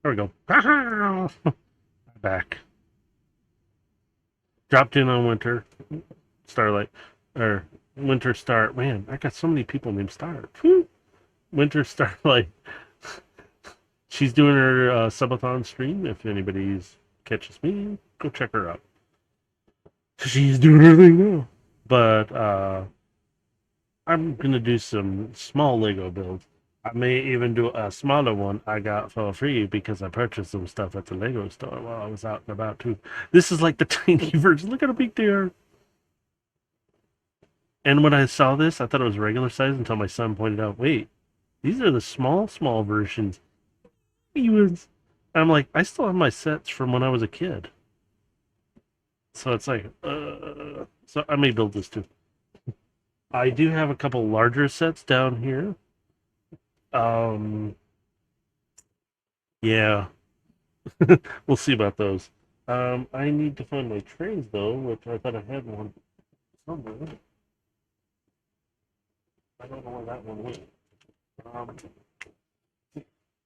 There we go. Back. Dropped in on Winter Starlight or Winter Star. Man, I got so many people named Star. Winter Starlight. She's doing her subathon stream. If anybody catches me, go check her out. She's doing her thing now. But I'm gonna do some small Lego builds. I may even do a smaller one I got for free because I purchased some stuff at the Lego store while I was out and about too. This is like the tiny version. Look at how big they are. And when I saw this, I thought it was regular size until my son pointed out, wait, these are the small versions. He was, I'm like, I still have my sets from when I was a kid. So it's like, so I may build this too. I do have a couple larger sets down here. Um, yeah, we'll see about those. I need to find my trains though, which I thought I had one somewhere. I don't know where that one went. Um,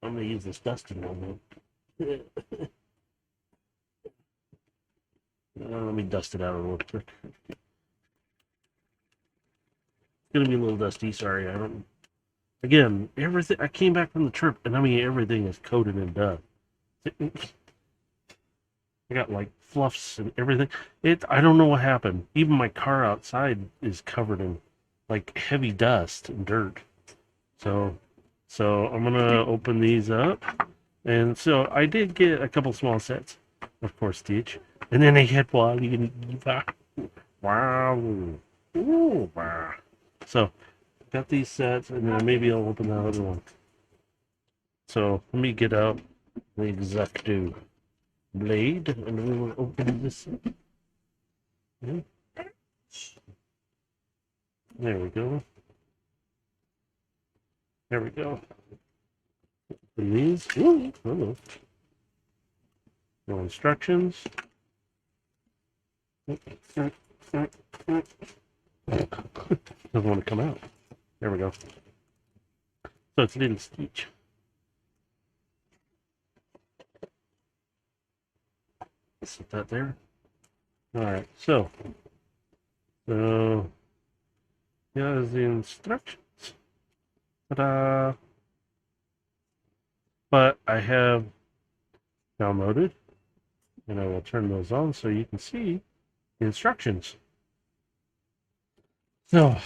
I'm gonna use this dusting one though. Let me dust it out a little quick. It's gonna be a little dusty. Sorry, I don't. Again, everything. I came back from the trip, and I mean everything is coated in dust. I got like fluffs and everything. I don't know what happened. Even my car outside is covered in like heavy dust and dirt. So, so I'm gonna open these up, and so I did get a couple small sets, of course, Stitch, and then I had Wally and Eva. Wow. Ooh, wow. So got these sets, and then maybe I'll open that other one. So let me get out the Exacto blade, and we will open this. Yeah, there we go. There we go. And these. Ooh, hello. No instructions. Doesn't want to come out. There we go. So it's little Stitch. Set that there. All right. So here's the instructions. Ta-da! But I have downloaded, and I will turn those on so you can see the instructions. So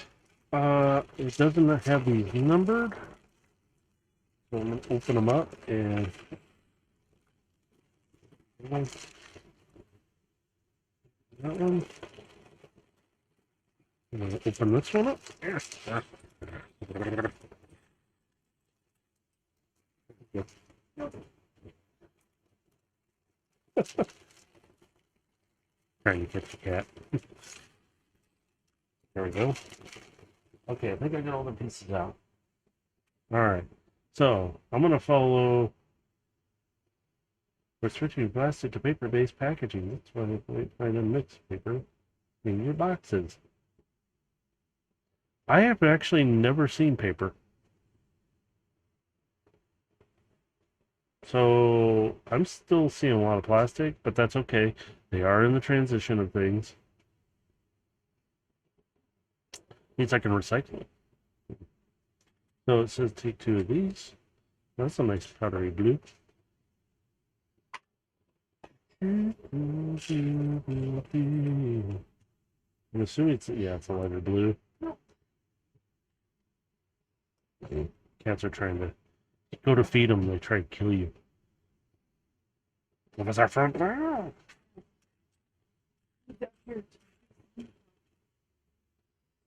it doesn't have these numbered. So I'm gonna open them up and that one. I'm gonna open this one up. Yes. Trying to catch the cat. There we go. Okay, I think I got all the pieces out. All right. So I'm gonna follow. We're switching plastic to paper-based packaging. That's why they find a mixed paper in your boxes. I have actually never seen paper. So I'm still seeing a lot of plastic, but that's okay. They are in the transition of things. Means I can recycle it. So it says take two of these. That's a nice powdery blue. I'm assuming it's a lighter blue. Cats are trying to go to feed them. They try to kill you. Give us our front now.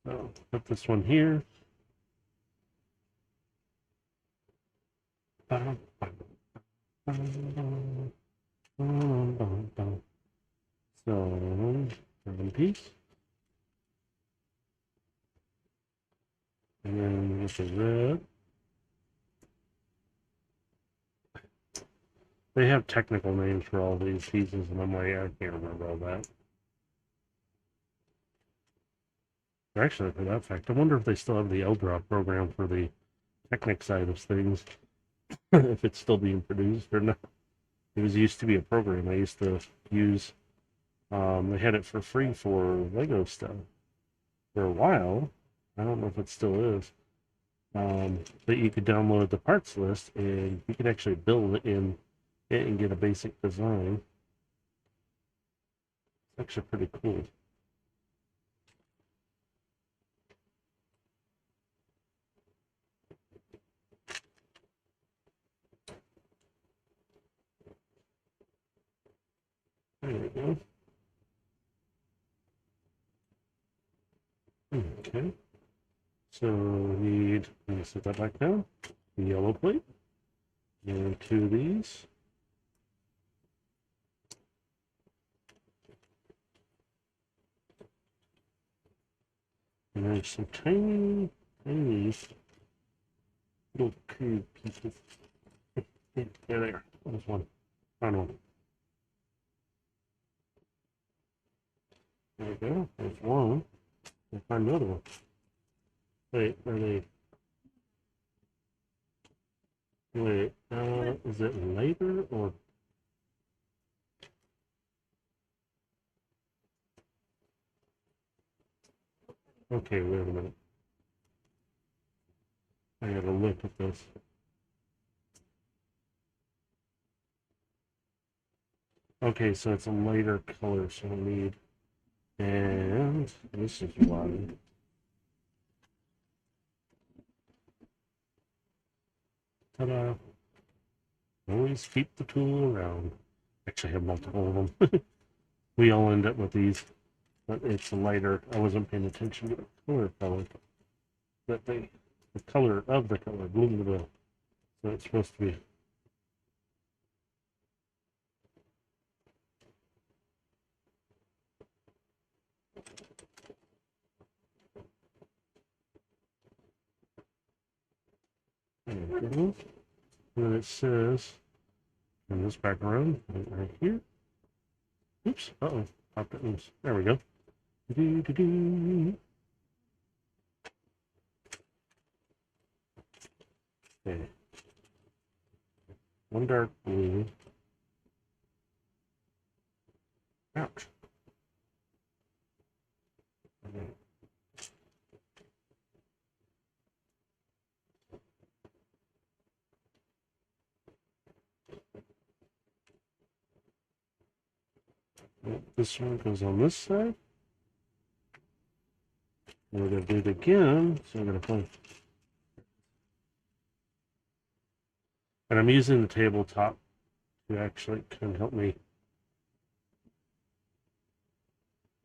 So put this one here. So, one piece. And then this is red. They have technical names for all these pieces, and I'm like, I can't remember all that. Actually, for that fact, I wonder if they still have the L-Drop program for the Technic side of things, if it's still being produced or not. It was used to be a program I used to use. They had it for free for Lego stuff for a while. I don't know if it still is. But you could download the parts list and you could actually build it in it and get a basic design. It's actually pretty cool. There we go. Okay. So we need, let me set that back down. The yellow plate. And two of these. And there's some tiny, tiny little cube pieces. There. There's one. Found one. There we go. There's one. Let's find another one. Wait, are they? Wait, is it later or? Okay, wait a minute. I gotta look at this. Okay, so it's a lighter color, so I need, and this is why. Ta-da! Always keep the tool around. Actually, I have multiple of them. We all end up with these, but it's a lighter. I wasn't paying attention to the color that the color of the color, bloom the. So it's supposed to be. And then it says, turn this back around, right here. Oops, uh-oh, popped it loose. There we go. Do-do-do-do. Okay. One dark blue. Ouch. Okay. This one goes on this side. We're going to do it again. So I'm going to play. And I'm using the tabletop to actually kind of help me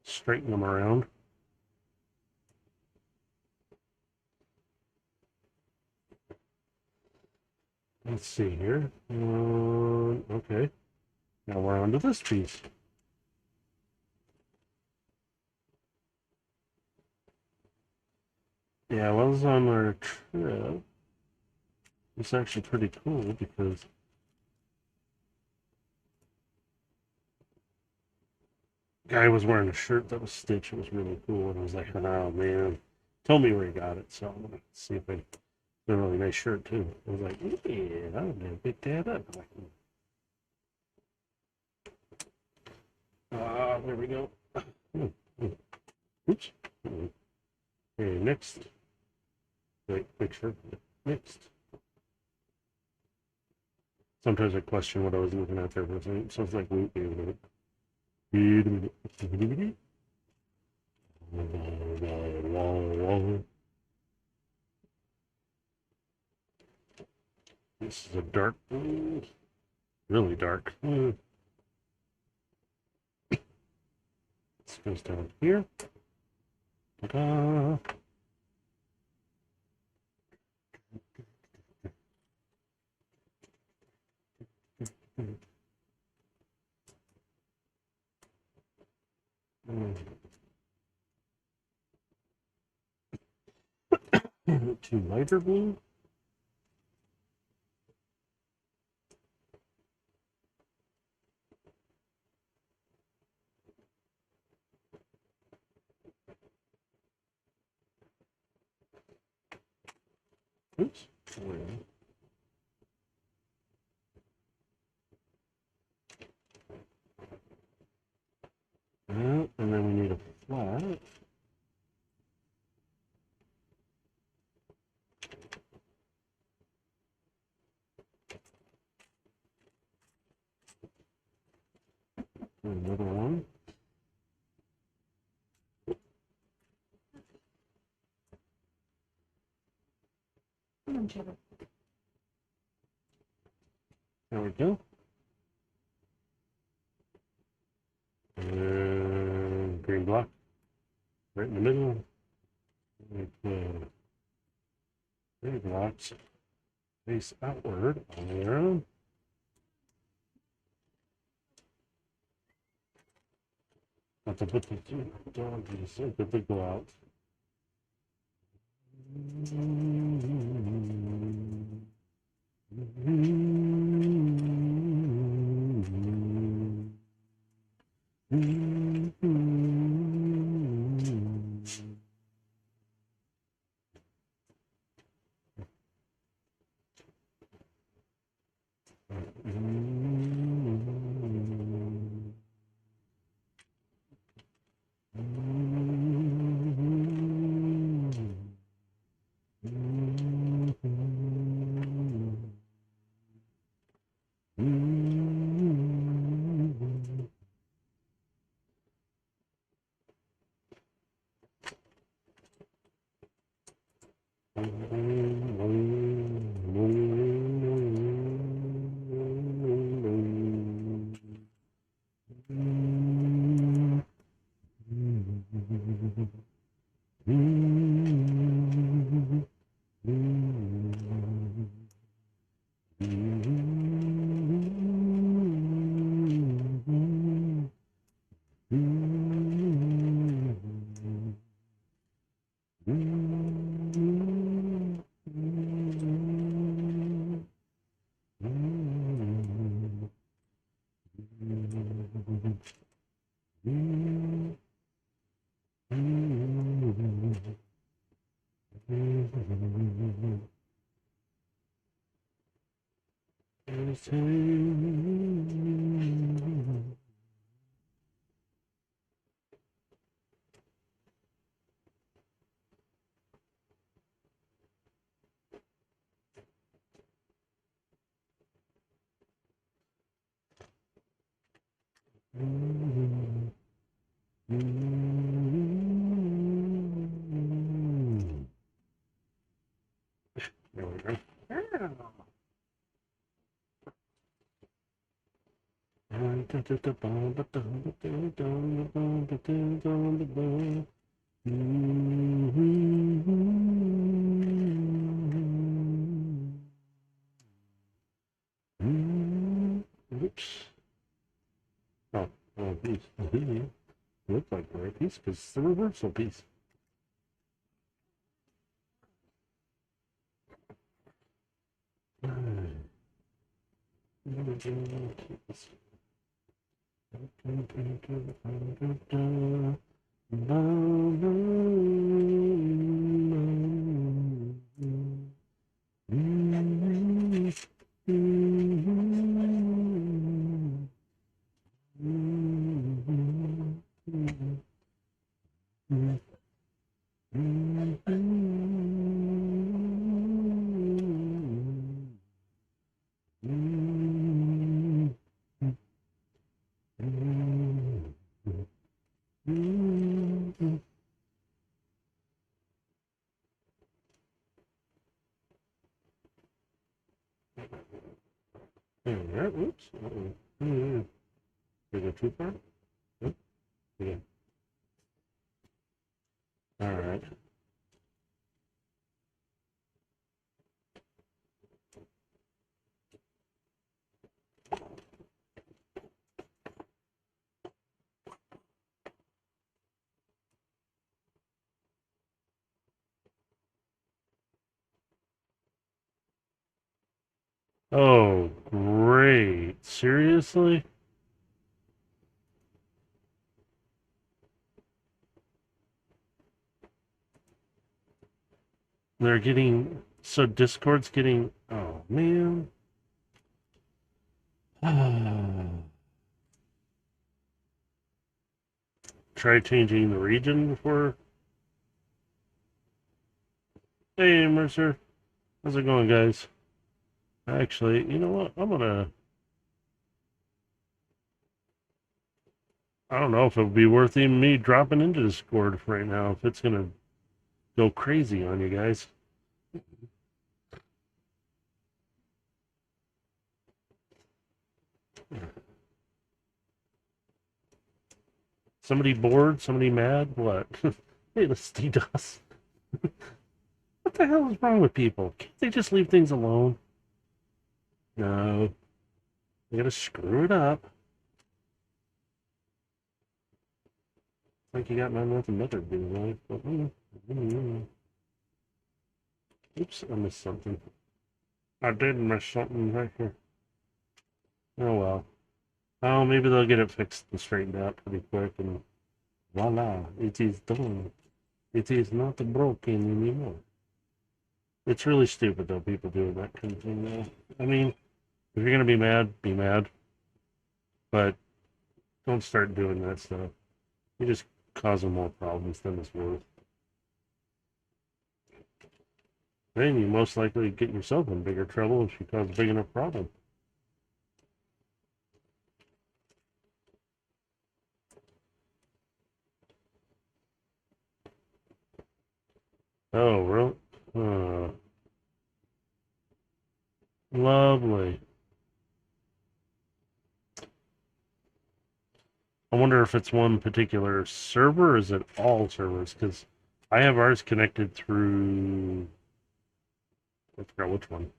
straighten them around. Let's see here. Okay. Now we're on to this piece. Yeah, while I was on our trip, it's actually pretty cool because guy was wearing a shirt that was stitched. It was really cool, and I was like, "Oh man!" Told me where he got it, so I'm gonna see if I. It's a really nice shirt too. I was like, "Yeah, I'm gonna pick that up." There we go. Oops. Okay, next. Wait, make sure. Next. Sometimes I question what I was looking at there for a second. Sounds like wait a minute. Wait a minute. This is a dark blue. Really dark. This goes down here. Ta-da! To lighter blue. Oops. And then we need a flat. Another one. There we go. And green block right in the middle. Green blocks face outward all the way around. Have to put the doggies so that they go out. There we go. Oops. Oh, piece. Looks like the right piece because it's the reversal piece. Oops. Is it too far? Nope. Yeah. All right. Oh, great. Seriously? They're getting So Discord's getting. Oh man. Try changing the region before. Hey Mercer, how's it going, guys? Actually, you know what? I don't know if it would be worth even me dropping into Discord right now if it's gonna go crazy on you guys. Somebody bored? Somebody mad? What? Hey, let's DDoS. What the hell is wrong with people? Can't they just leave things alone? No. They gotta screw it up. Like you got nothing better to do, right? Oops, I missed something. I did miss something right here. Oh well. Oh, maybe they'll get it fixed and straightened out pretty quick, and voila, it is done. It is not broken anymore. It's really stupid though, people doing that kind of thing. Though. I mean, if you're gonna be mad, but don't start doing that stuff. You're just causing more problems than it's worth. Then you most likely get yourself in bigger trouble if you cause a big enough problem. Oh, really? Lovely. I wonder if it's one particular server or is it all servers? Because I have ours connected through. I forgot which one.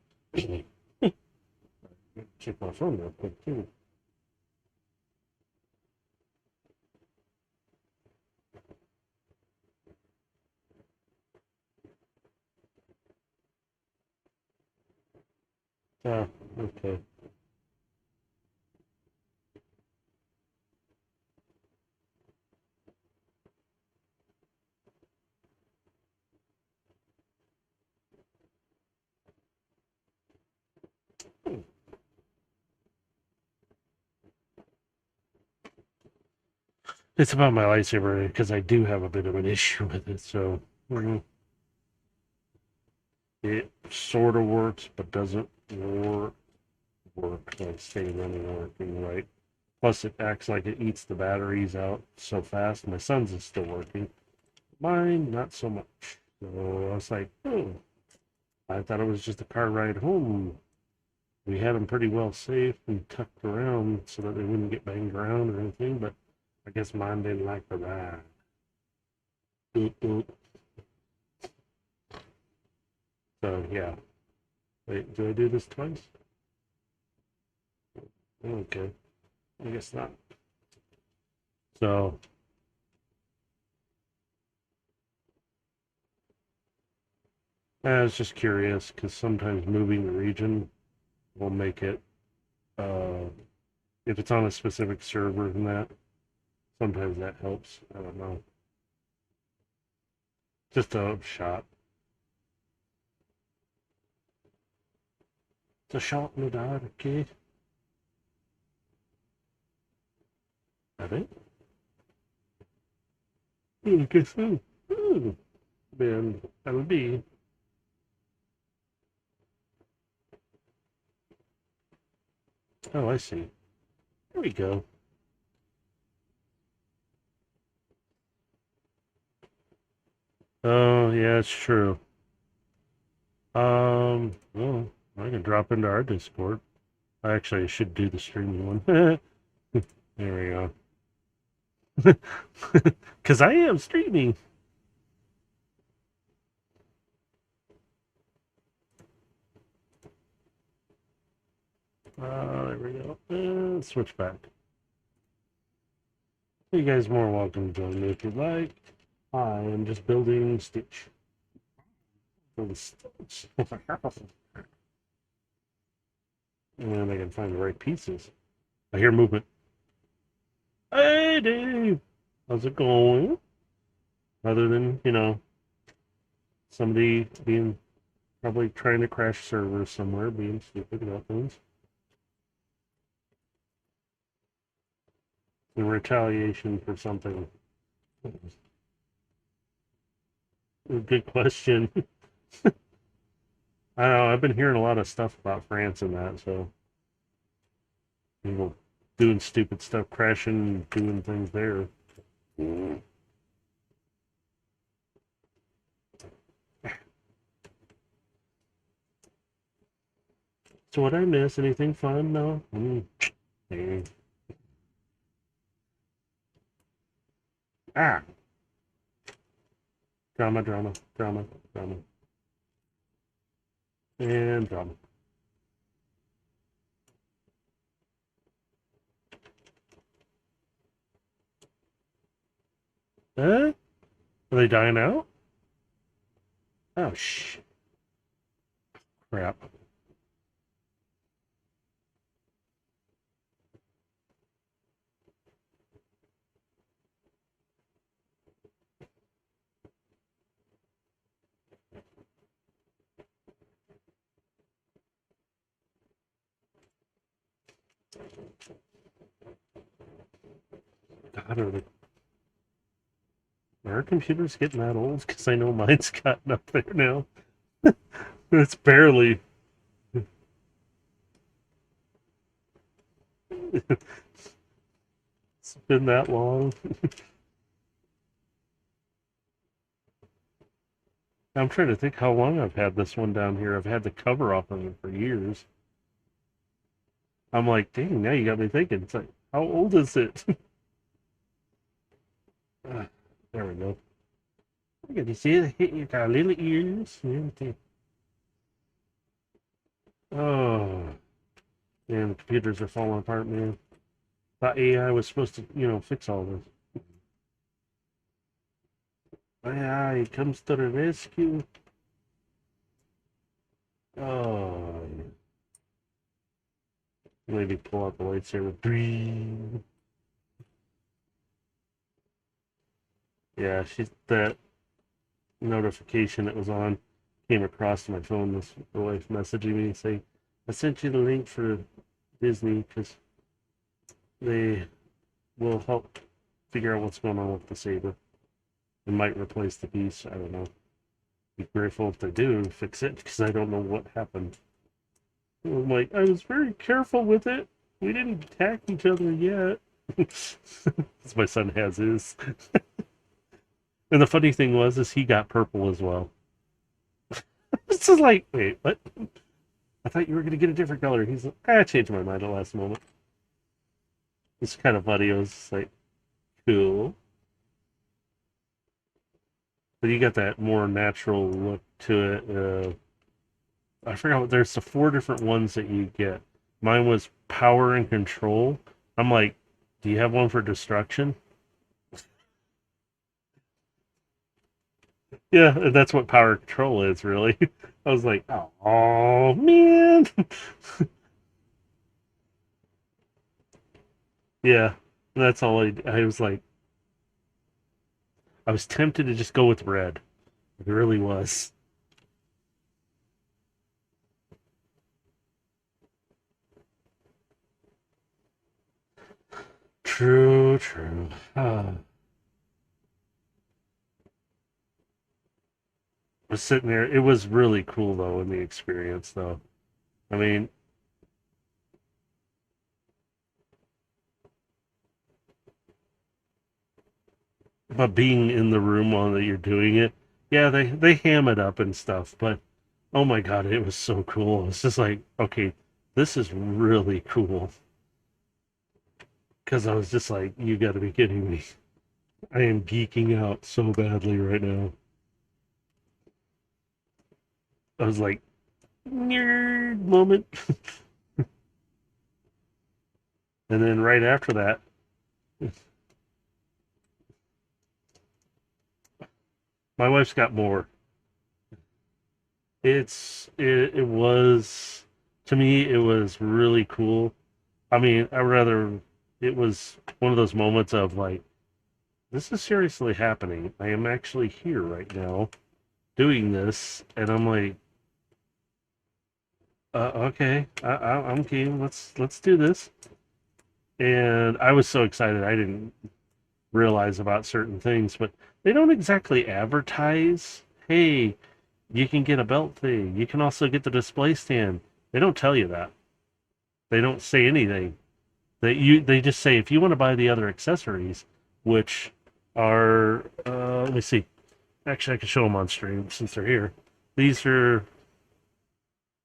Check my phone real quick too. Ah, okay. It's about my lightsaber because I do have a bit of an issue with it. So it sort of works, but doesn't work like stay running working right. Plus, it acts like it eats the batteries out so fast. My son's is still working. Mine, not so much. So I was like, oh, I thought it was just a car ride home. We had them pretty well safe and tucked around so that they wouldn't get banged around or anything, but I guess mine didn't like the ride. Oop, oop. So, yeah. Wait, do I do this twice? Okay. I guess not. So, I was just curious because sometimes moving the region will make it, uh, if it's on a specific server and that, sometimes that helps. I don't know. Just a shot. It's a shot in the dark, okay? That it? Guess so. Then LB. Oh, I see. There we go. Oh, yeah, it's true. Well, I can drop into our Discord. Actually, I should do the streaming one. There we go. Because I am streaming. There we go. Switch back. You guys more welcome to join me if you'd like. I am just building Stitch. Stitch. And I can find the right pieces. I hear movement. Hey, Dave! How's it going? Other than, somebody being Probably trying to crash servers somewhere, being stupid about things. In retaliation for something. Good question. I don't know. I've been hearing a lot of stuff about France and that, so people doing stupid stuff, crashing, doing things there. So what I miss? Anything fun? No. Hey. Ah, drama, drama, drama, drama, and drama. Are they dying out? Oh, crap. God, are our computers getting that old? Because I know mine's gotten up there now. It's barely. It's been that long. I'm trying to think how long I've had this one down here. I've had the cover off of it for years. I'm like, dang, now you got me thinking. It's like, how old is it? There we go. Look at you see it? You got little ears and everything. Oh, man, the computers are falling apart, man. Thought AI was supposed to, fix all this. AI comes to the rescue. Oh, maybe pull out the lightsaber. Yeah, that notification that was on came across my phone. This the wife messaging me saying, "I sent you the link for Disney because they will help figure out what's going on with the saber. It might replace the piece. I don't know. Be grateful if they do fix it because I don't know what happened." I'm like, I was very careful with it. We didn't attack each other yet. As my son has his. And the funny thing was, is he got purple as well. This is like, wait, what? I thought you were going to get a different color. He's like, I changed my mind at the last moment. It's kind of funny. I was like, cool. But you got that more natural look to it. I forgot what there's the four different ones that you get. Mine was power and control. I'm like, do you have one for destruction? Yeah, and that's what power control is, really. I was like, oh man. Yeah, that's all I was like, I was tempted to just go with red. It really was. True, true. I was sitting there. It was really cool though in the experience though. I mean, but being in the room while that you're doing it, yeah, they ham it up and stuff, but oh my god, it was so cool. It's just like, okay, this is really cool. Because I was just like, you got to be kidding me. I am geeking out so badly right now. I was like, nerd moment. And then right after that, my wife's got more. It was to me it was really cool. I mean, I rather it was one of those moments of like, this is seriously happening. I am actually here right now doing this, and I'm like, Okay, I'm game. Let's do this. And I was so excited. I didn't realize about certain things, but they don't exactly advertise, hey, you can get a belt thing. You can also get the display stand. They don't tell you that. They don't say anything. They just say if you want to buy the other accessories, which are let me see. Actually, I can show them on stream since they're here. These are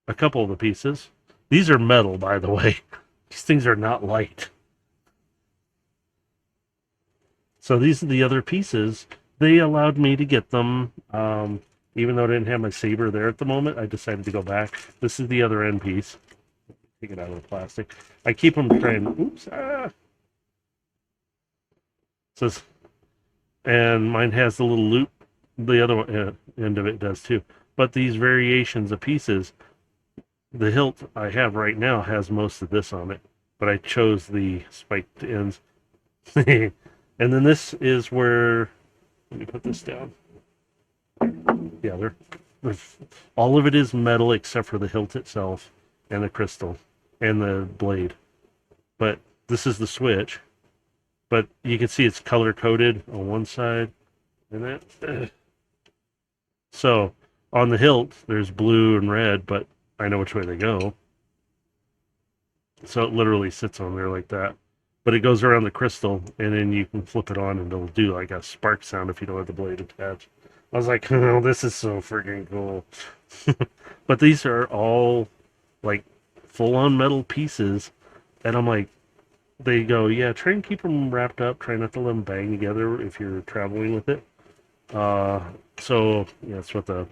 a couple of the pieces. These are metal, by the way. These things are not light. So these are the other pieces. They allowed me to get them. Even though I didn't have my saber there at the moment, I decided to go back. This is the other end piece. Take it out of the plastic. I keep them trying. Oops. Says, and mine has the little loop. The other end of it does too. But these variations of pieces, the hilt I have right now has most of this on it. But I chose the spiked ends. And then this is where. Let me put this down. Yeah, they're all of it is metal except for the hilt itself and the crystal and the blade. But this is the switch. But you can see it's color coded on one side, and that. So on the hilt, there's blue and red, but I know which way they go. So it literally sits on there like that. But it goes around the crystal, and then you can flip it on, and it'll do like a spark sound if you don't have the blade attached. I was like, oh, this is so freaking cool. But these are all like full on metal pieces. And I'm like, they go, yeah, try and keep them wrapped up. Try not to let them bang together if you're traveling with it. Uh, so, yeah, that's what the.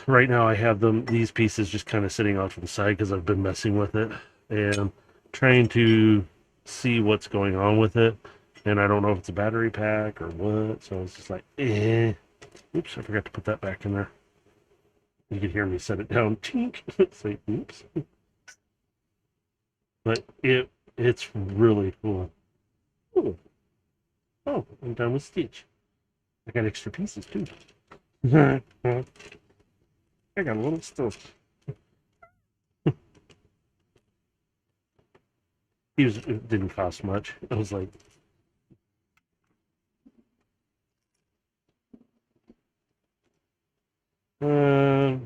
Right now, I have these pieces just kind of sitting off to the side because I've been messing with it and trying to see what's going on with it. And I don't know if it's a battery pack or what. So it's just like, eh. Oops, I forgot to put that back in there. You can hear me set it down. Tink. Say, oops. But it's really cool. Ooh. Oh, I'm done with Stitch. I got extra pieces too. I got a little stuff. It didn't cost much. I was like, uh,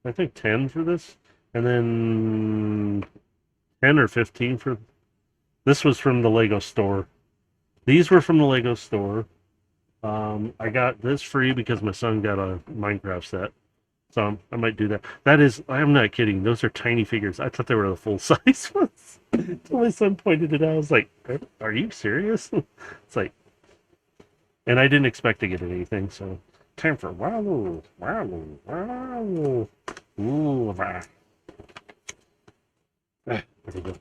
I think 10 for this, and then 10 or 15 for this was from the Lego store. These were from the Lego store. I got this free because my son got a Minecraft set. So I might do that. That is, I'm not kidding. Those are tiny figures. I thought they were the full size ones. Until my son pointed it out. I was like, are you serious? It's like, and I didn't expect to get anything. So time for wow, wow, wow. Ooh, ah, there we go.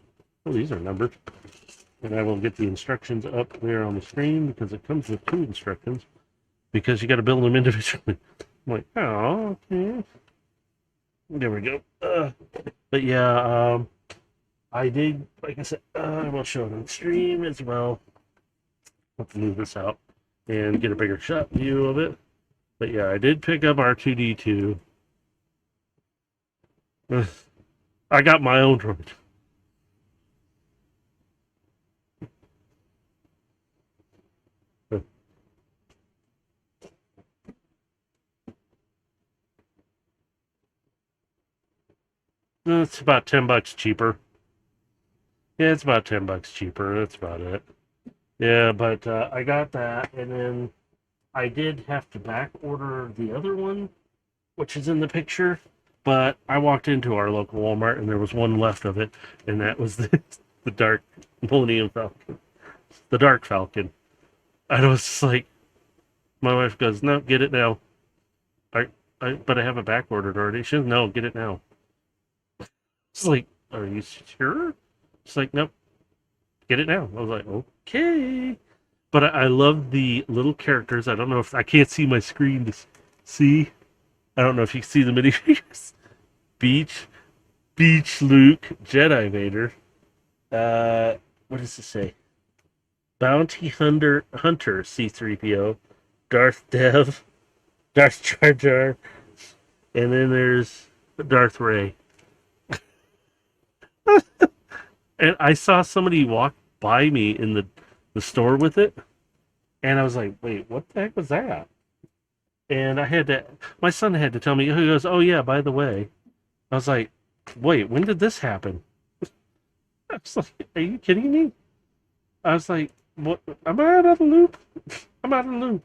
Oh, these are numbered. And I will get the instructions up there on the screen because it comes with two instructions because you got to build them individually. I'm like, oh, okay. There we go. But yeah, I did, like I said, I will show it on stream as well. Let's move this out and get a bigger shot view of it. But yeah, I did pick up R2D2. I got my own droid. It's about $10 cheaper. Yeah, it's about $10 cheaper. That's about it. Yeah, but I got that, and then I did have to back order the other one, which is in the picture. But I walked into our local Walmart, and there was one left of it, and that was the dark Millennium Falcon, the Dark Falcon. And I was just like, my wife goes, "No, get it now." I, but I have it back ordered already. She goes, "No, get it now." It's like, "Are you sure?" She's like, "Nope, get it now." I was like, "Okay." But I love the little characters. I don't know if I can't see my screen to see. I don't know if you can see the minifigures. Beach, Beach Luke, Jedi Vader. What does it say? Bounty Hunter C3PO, Darth Dev, Darth Jar Jar, and then there's Darth Ray. And I saw somebody walk by me in the store with it, and I was like, "Wait, what the heck was that?" And my son had to tell me. He goes, "Oh yeah, by the way." I was like, "Wait, when did this happen?" I was like, "Are you kidding me?" I was like, "What? Am I out of the loop? I'm out of the loop."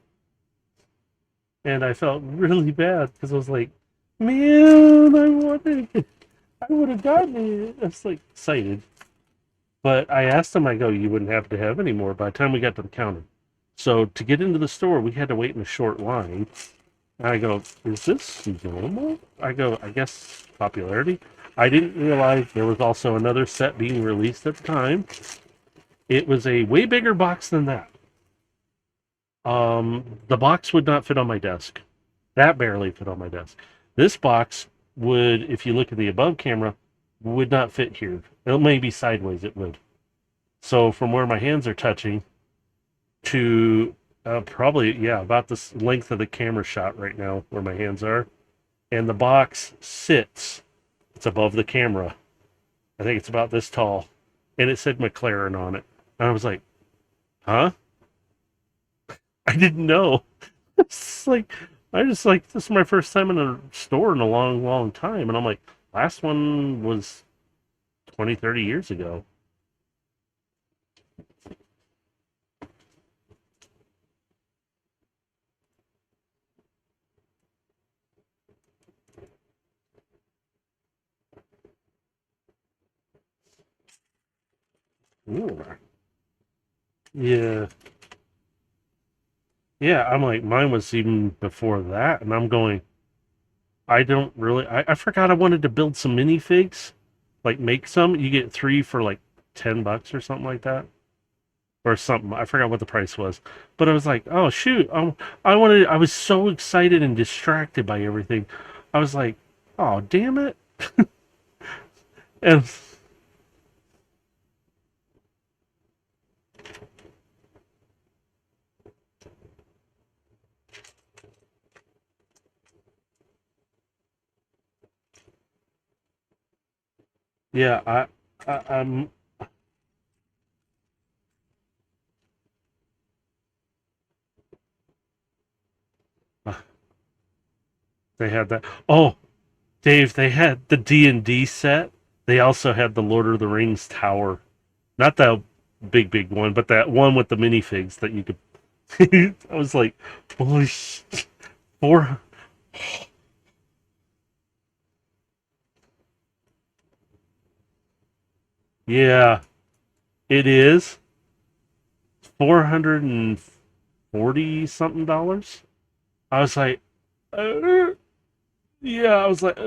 And I felt really bad because I was like, "Man, I would have gotten it." I was like excited. But I asked him, I go, "You wouldn't have to have any more by the time we got to the counter." So to get into the store, we had to wait in a short line. And I go, "Is this normal?" I go, "I guess popularity." I didn't realize there was also another set being released at the time. It was a way bigger box than that. The box would not fit on my desk. That barely fit on my desk. This box would, if you look at the above camera, would not fit here. It may be sideways, it would. So from where my hands are touching to probably, yeah, about the length of the camera shot right now where my hands are. And the box sits, it's above the camera. I think it's about this tall. And it said McLaren on it. And I was like, huh? I didn't know. It's like, I just like, this is my first time in a store in a long, long time. And I'm like, last one was 20, 30 years ago. Ooh. Yeah. Yeah, I'm like, mine was even before that. And I'm going, I don't really, I forgot I wanted to build some minifigs, like make some. You get three for like $10 or something like that. Or something. I forgot what the price was. But I was like, oh shoot. I was so excited and distracted by everything. I was like, oh damn it. And yeah, I'm they had that. Oh, Dave, they had the D&D set. They also had the Lord of the Rings tower. Not the big one, but that one with the minifigs that you could I was like, holy four. Yeah, it is 440 something dollars. I was like, uh, yeah, I was like,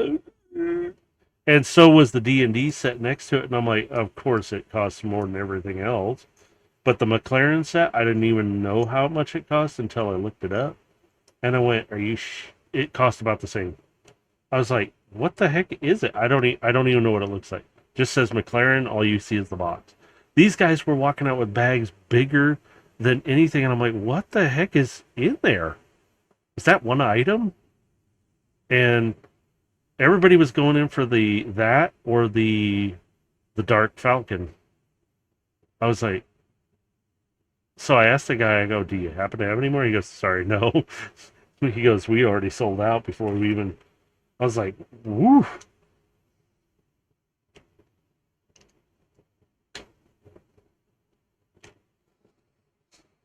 and so was the D&D set next to it, and I'm like, of course it costs more than everything else. But the McLaren set, I didn't even know how much it cost until I looked it up, and I went, "Are you? It cost about the same." I was like, "What the heck is it?" I don't even know what it looks like. Just says McLaren. All you see is the box. These guys were walking out with bags bigger than anything, and I'm like, "What the heck is in there? Is that one item?" And everybody was going in for the that or the Dark Falcon. I was like, so I asked the guy, I go, "Do you happen to have any more?" He goes, "Sorry, no." He goes, "We already sold out before we even." I was like, "Woo."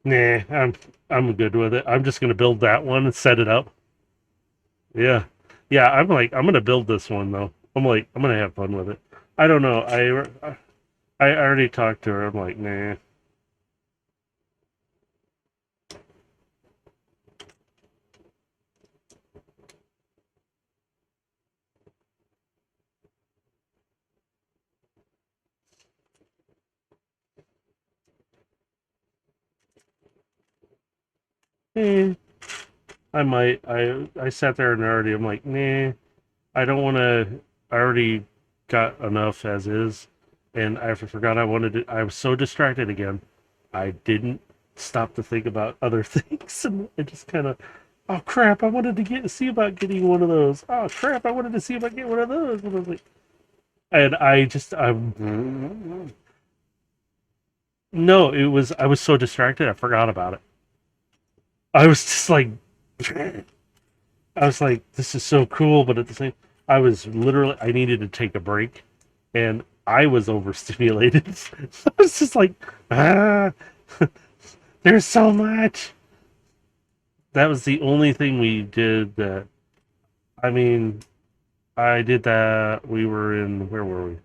Nah, I'm good with it. I'm just gonna build that one and set it up. Yeah, yeah. I'm like, I'm gonna build this one though. I'm like, I'm gonna have fun with it. I don't know. I already talked to her. I'm like, nah. Eh, I might. I sat there and already. I'm like, nah. I don't want to. I already got enough as is, and I forgot I wanted to. I was so distracted again. I didn't stop to think about other things, and I just kind of oh crap, I wanted to get see about getting one of those. Oh crap, I wanted to see if I get one of those. And I was like, and I'm no, it was I was so distracted I forgot about it. I was just like, I was like, this is so cool, but at the same, I was literally I needed to take a break, and I was overstimulated. So I was just like, ah, there's so much. That was the only thing we did that. I mean, I did that. We were in where were we?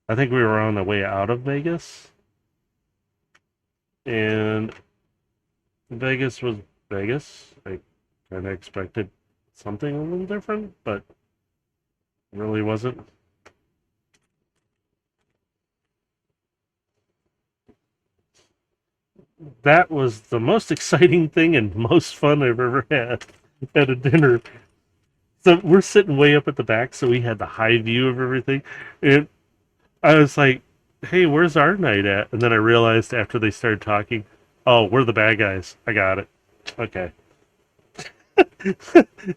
I think we were on the way out of Vegas, and Vegas was Vegas. I kind of expected something a little different, but really wasn't. That was the most exciting thing and most fun I've ever had at a dinner. So we're sitting way up at the back, so we had the high view of everything. And I was like, hey, where's our night at? And then I realized after they started talking, oh, we're the bad guys. I got it. Okay.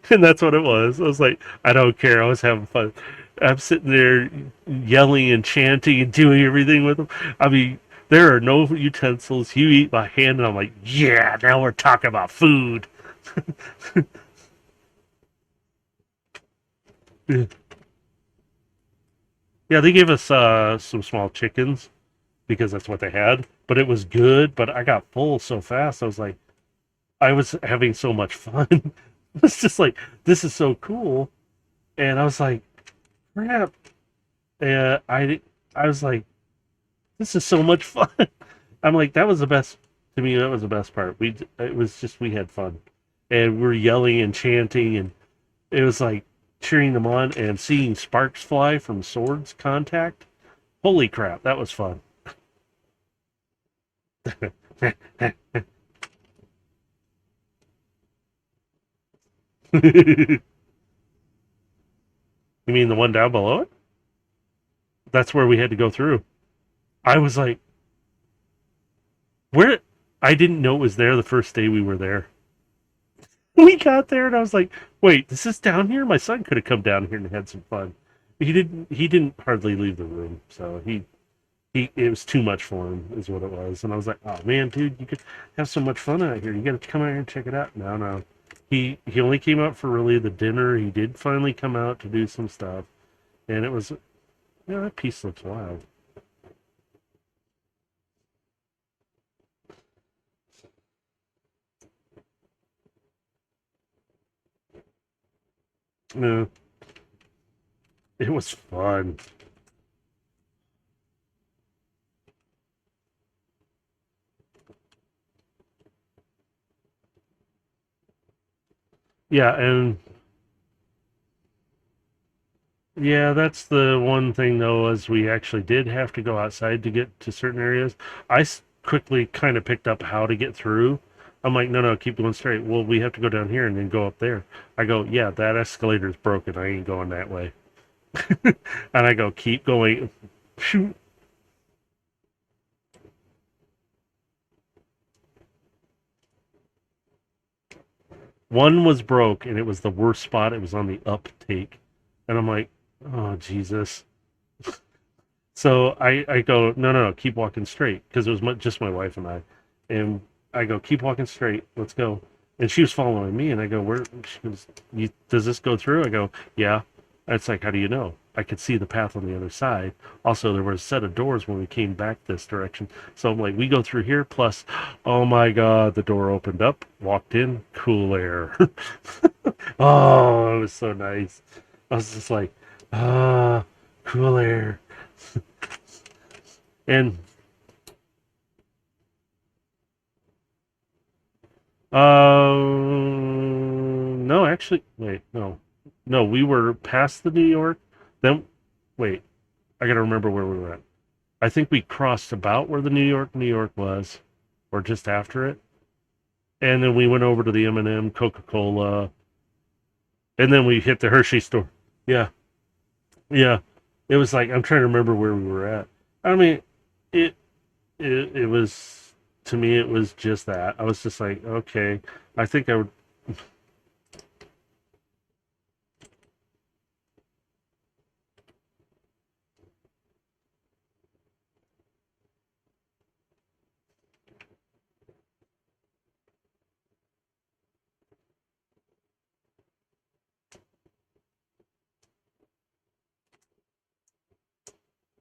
And that's what it was. I was like, I don't care. I was having fun. I'm sitting there yelling and chanting and doing everything with them. I mean, there are no utensils. You eat by hand, and I'm like, yeah, now we're talking about food. Yeah, they gave us some small chickens because that's what they had, but it was good. But I got full so fast. I was like, I was having so much fun. It's just like, this is so cool. And I was like, crap. And I was like, this is so much fun. I'm like, that was the best to me. That was the best part. It was just we had fun, and we are yelling and chanting, and it was like cheering them on and seeing sparks fly from swords contact. Holy crap, that was fun. You mean the one down below it? That's where we had to go through. I was like, where? I didn't know it was there the first day we were there. We got there and I was like, wait, this is down here? My son could have come down here and had some fun. He didn't hardly leave the room, so he it was too much for him, is what it was. And I was like, oh man, dude, you could have so much fun out here. You gotta come out here and check it out. No, no. He only came out for really the dinner. He did finally come out to do some stuff. And it was yeah, that piece looks wild. No, it was fun. Yeah, and yeah, that's the one thing though, is we actually did have to go outside to get to certain areas. Quickly kind of picked up how to get through. I'm like, no, no, keep going straight. Well, we have to go down here and then go up there. I go, yeah, that escalator's broken. I ain't going that way. And I go, keep going. Shoot. One was broke, and it was the worst spot. It was on the uptake, and I'm like, oh Jesus. So I go, no, no, no, keep walking straight because it was just my wife and I, and I go, keep walking straight, let's go. And she was following me, and I go, where? She goes, does this go through? I go, yeah. It's like, how do you know? I could see the path on the other side. Also, there was a set of doors when we came back this direction. So I'm like, we go through here. Plus, oh my God, the door opened up, walked in, cool air. Oh, it was so nice. I was just like, ah, cool air. And no, actually, wait, no, no, we were past the New York. Then, wait, I gotta remember where we were at. I think we crossed about where the New York was, or just after it, and then we went over to the M&M, Coca-Cola, and then we hit the Hershey store. Yeah, yeah. It was like I'm trying to remember where we were at. I mean, it it was to me it was just that. I was just like, okay, I think I would.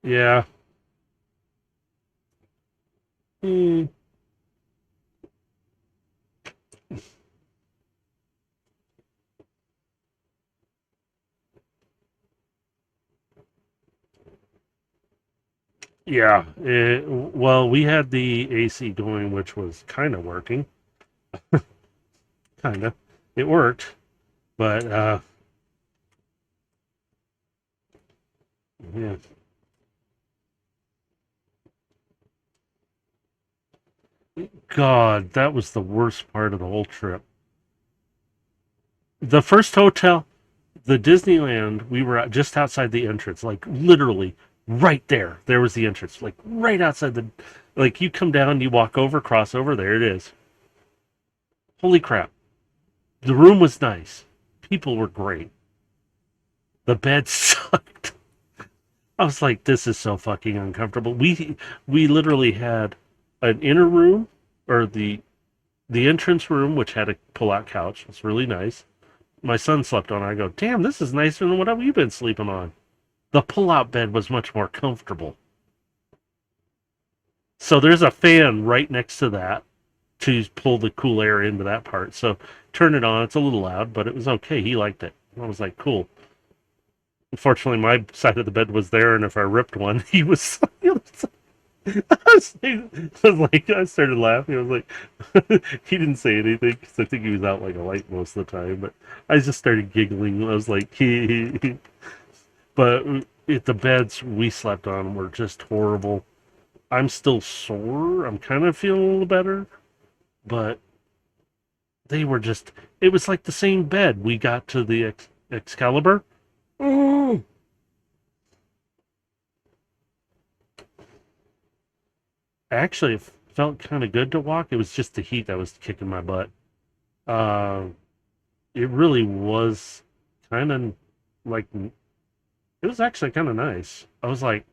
Yeah. Mm, yeah. Well, we had the AC going, which was kind of working. Kind of. It worked, but yeah. God, that was the worst part of the whole trip. The first hotel, the Disneyland, we were just outside the entrance, like literally right there. There was the entrance, like right outside the. Like you come down, you walk over, cross over, there it is. Holy crap! The room was nice. People were great. The bed sucked. I was like, this is so fucking uncomfortable. We literally had an inner room or the entrance room, which had a pull-out couch. It's really nice. My son slept on it. I go, damn, this is nicer than whatever you've been sleeping on. The pull-out bed was much more comfortable. So there's a fan right next to that to pull the cool air into that part. So turn it on. It's a little loud, but it was okay. He liked it. I was like, cool. Unfortunately, my side of the bed was there, and if I ripped one, he was. I started laughing. I was like, he didn't say anything because I think he was out like a light most of the time. But I just started giggling. I was like, he. But the beds we slept on were just horrible. I'm still sore. I'm kind of feeling a little better, but they were just. It was like the same bed we got to the Excalibur. Mm. Actually, it felt kind of good to walk. It was just the heat that was kicking my butt. Uh, it really was kind of like it was actually kind of nice. I was like,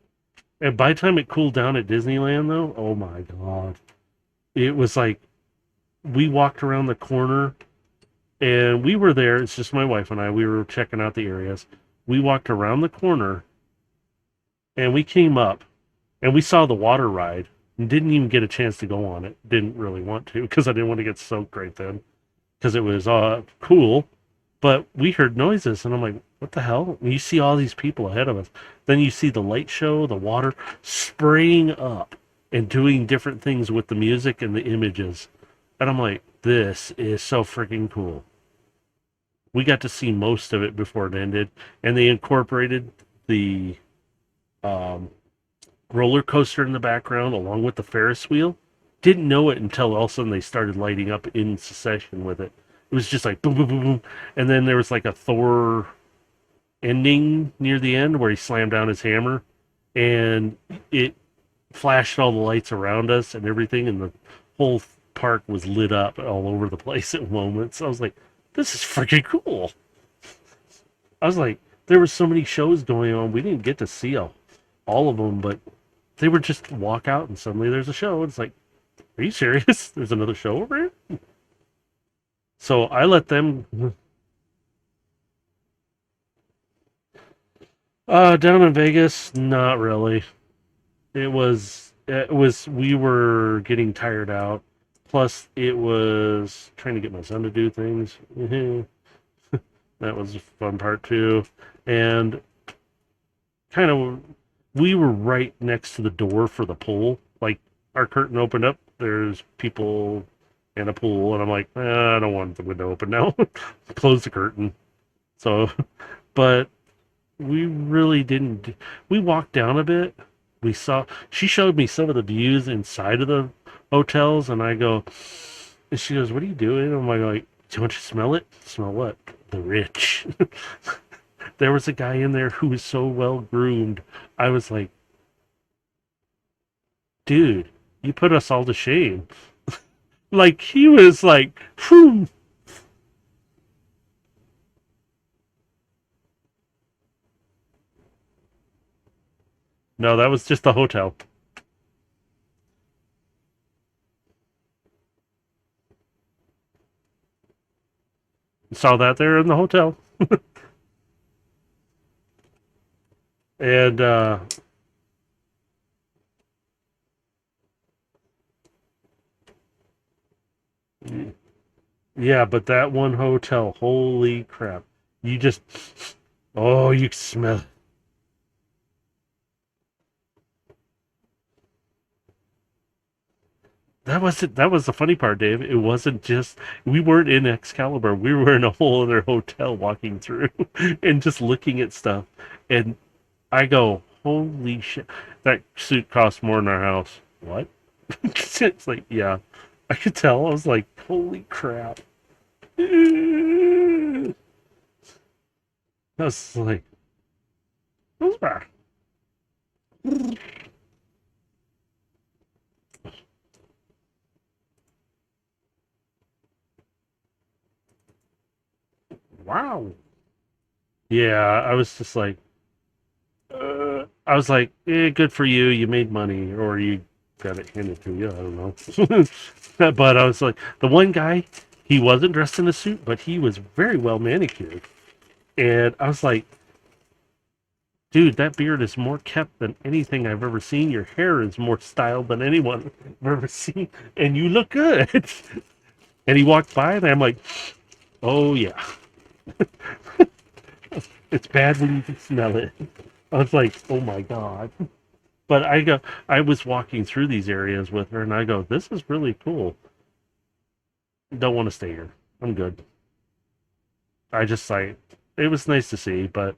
and by the time it cooled down at Disneyland, though, oh my god, it was like we walked around the corner and we were there. It's just my wife and I. We were checking out the areas. We walked around the corner and we came up and we saw the water ride and didn't even get a chance to go on it. Didn't really want to because I didn't want to get soaked right then because it was cool. But we heard noises, and I'm like, what the hell? And you see all these people ahead of us. Then you see the light show, the water spraying up and doing different things with the music and the images. And I'm like, this is so freaking cool. We got to see most of it before it ended, and they incorporated the um, roller coaster in the background along with the Ferris wheel. Didn't know it until all of a sudden they started lighting up in succession with it. It was just like boom, boom, boom, boom. And then there was like a Thor ending near the end where he slammed down his hammer and it flashed all the lights around us and everything. And the whole park was lit up all over the place at moments. I was like, this is freaking cool. I was like, there were so many shows going on. We didn't get to see all of them, but they were just walk out and suddenly there's a show. It's like, are you serious? There's another show over here? So I let them down in Vegas, not really. It was we were getting tired out. Plus it was trying to get my son to do things. That was a fun part too. And kind of we were right next to the door for the pool. Like our curtain opened up, there's people in a pool, and I'm like, I don't want the window open now. Close the curtain. So, but we really didn't. We walked down a bit. We saw. She showed me some of the views inside of the hotels, and I go. And she goes, "What are you doing?" I'm like, "Do you want to smell it? Smell what? The rich." There was a guy in there who was so well groomed. I was like, "Dude, you put us all to shame." Like he was like, "Whew." No, that was just the hotel. Saw that there in the hotel. And yeah, but that one hotel, holy crap. You just oh, you smell. That was the funny part, Dave. It wasn't just we weren't in Excalibur. We were in a whole other hotel walking through and just looking at stuff. And I go, holy shit, that suit costs more than our house. What? It's like, yeah. I could tell. I was like, holy crap. I was like, what's that? Wow. Yeah, I was just like, I was like, good for you. You made money, or you got it handed to you. I don't know. But I was like, the one guy, he wasn't dressed in a suit, but he was very well manicured. And I was like, dude, that beard is more kept than anything I've ever seen. Your hair is more styled than anyone I've ever seen. And you look good. And he walked by, and I'm like, oh, yeah. It's bad when you can smell it. I was like, oh my God. But I was walking through these areas with her, and I go, this is really cool. Don't want to stay here. I'm good. I just like, it was nice to see, but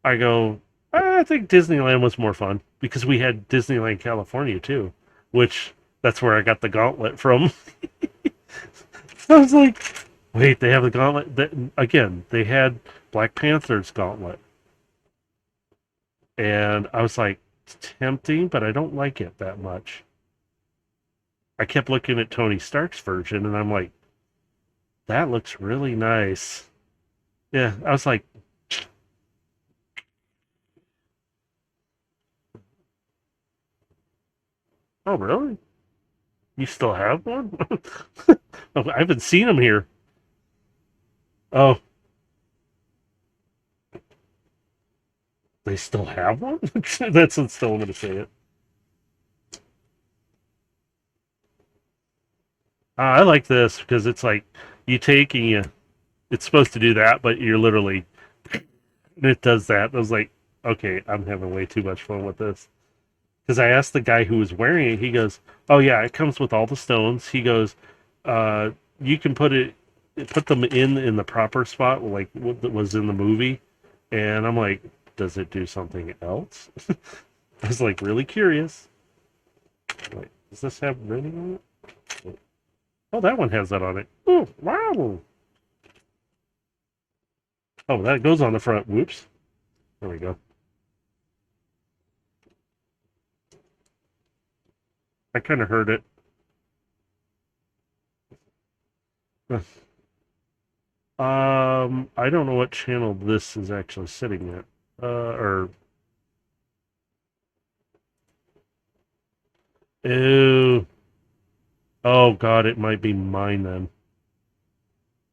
I go, I think Disneyland was more fun because we had Disneyland California too, which that's where I got the gauntlet from. I was like, wait, they have the gauntlet. Again, they had Black Panther's gauntlet. And I was like, it's tempting, but I don't like it that much. I kept looking at Tony Stark's version, and I'm like, that looks really nice. Yeah, I was like, oh, really? You still have one? Oh, I haven't seen him here. Oh, they still have one? That's what still I'm going to say it. I like this because it's like you take and you, it's supposed to do that, but you're literally, and it does that. I was like, okay, I'm having way too much fun with this. Because I asked the guy who was wearing it, he goes, "Oh yeah, it comes with all the stones." He goes, "You can put them in the proper spot, like what was in the movie." And I'm like, "Does it do something else?" I was like really curious. Like, does this have rating on it? Oh, that one has that on it. Oh, wow. Oh, that goes on the front. Whoops. There we go. I kind of heard it. I don't know what channel this is actually sitting at. Or ew. Oh God, it might be mine then.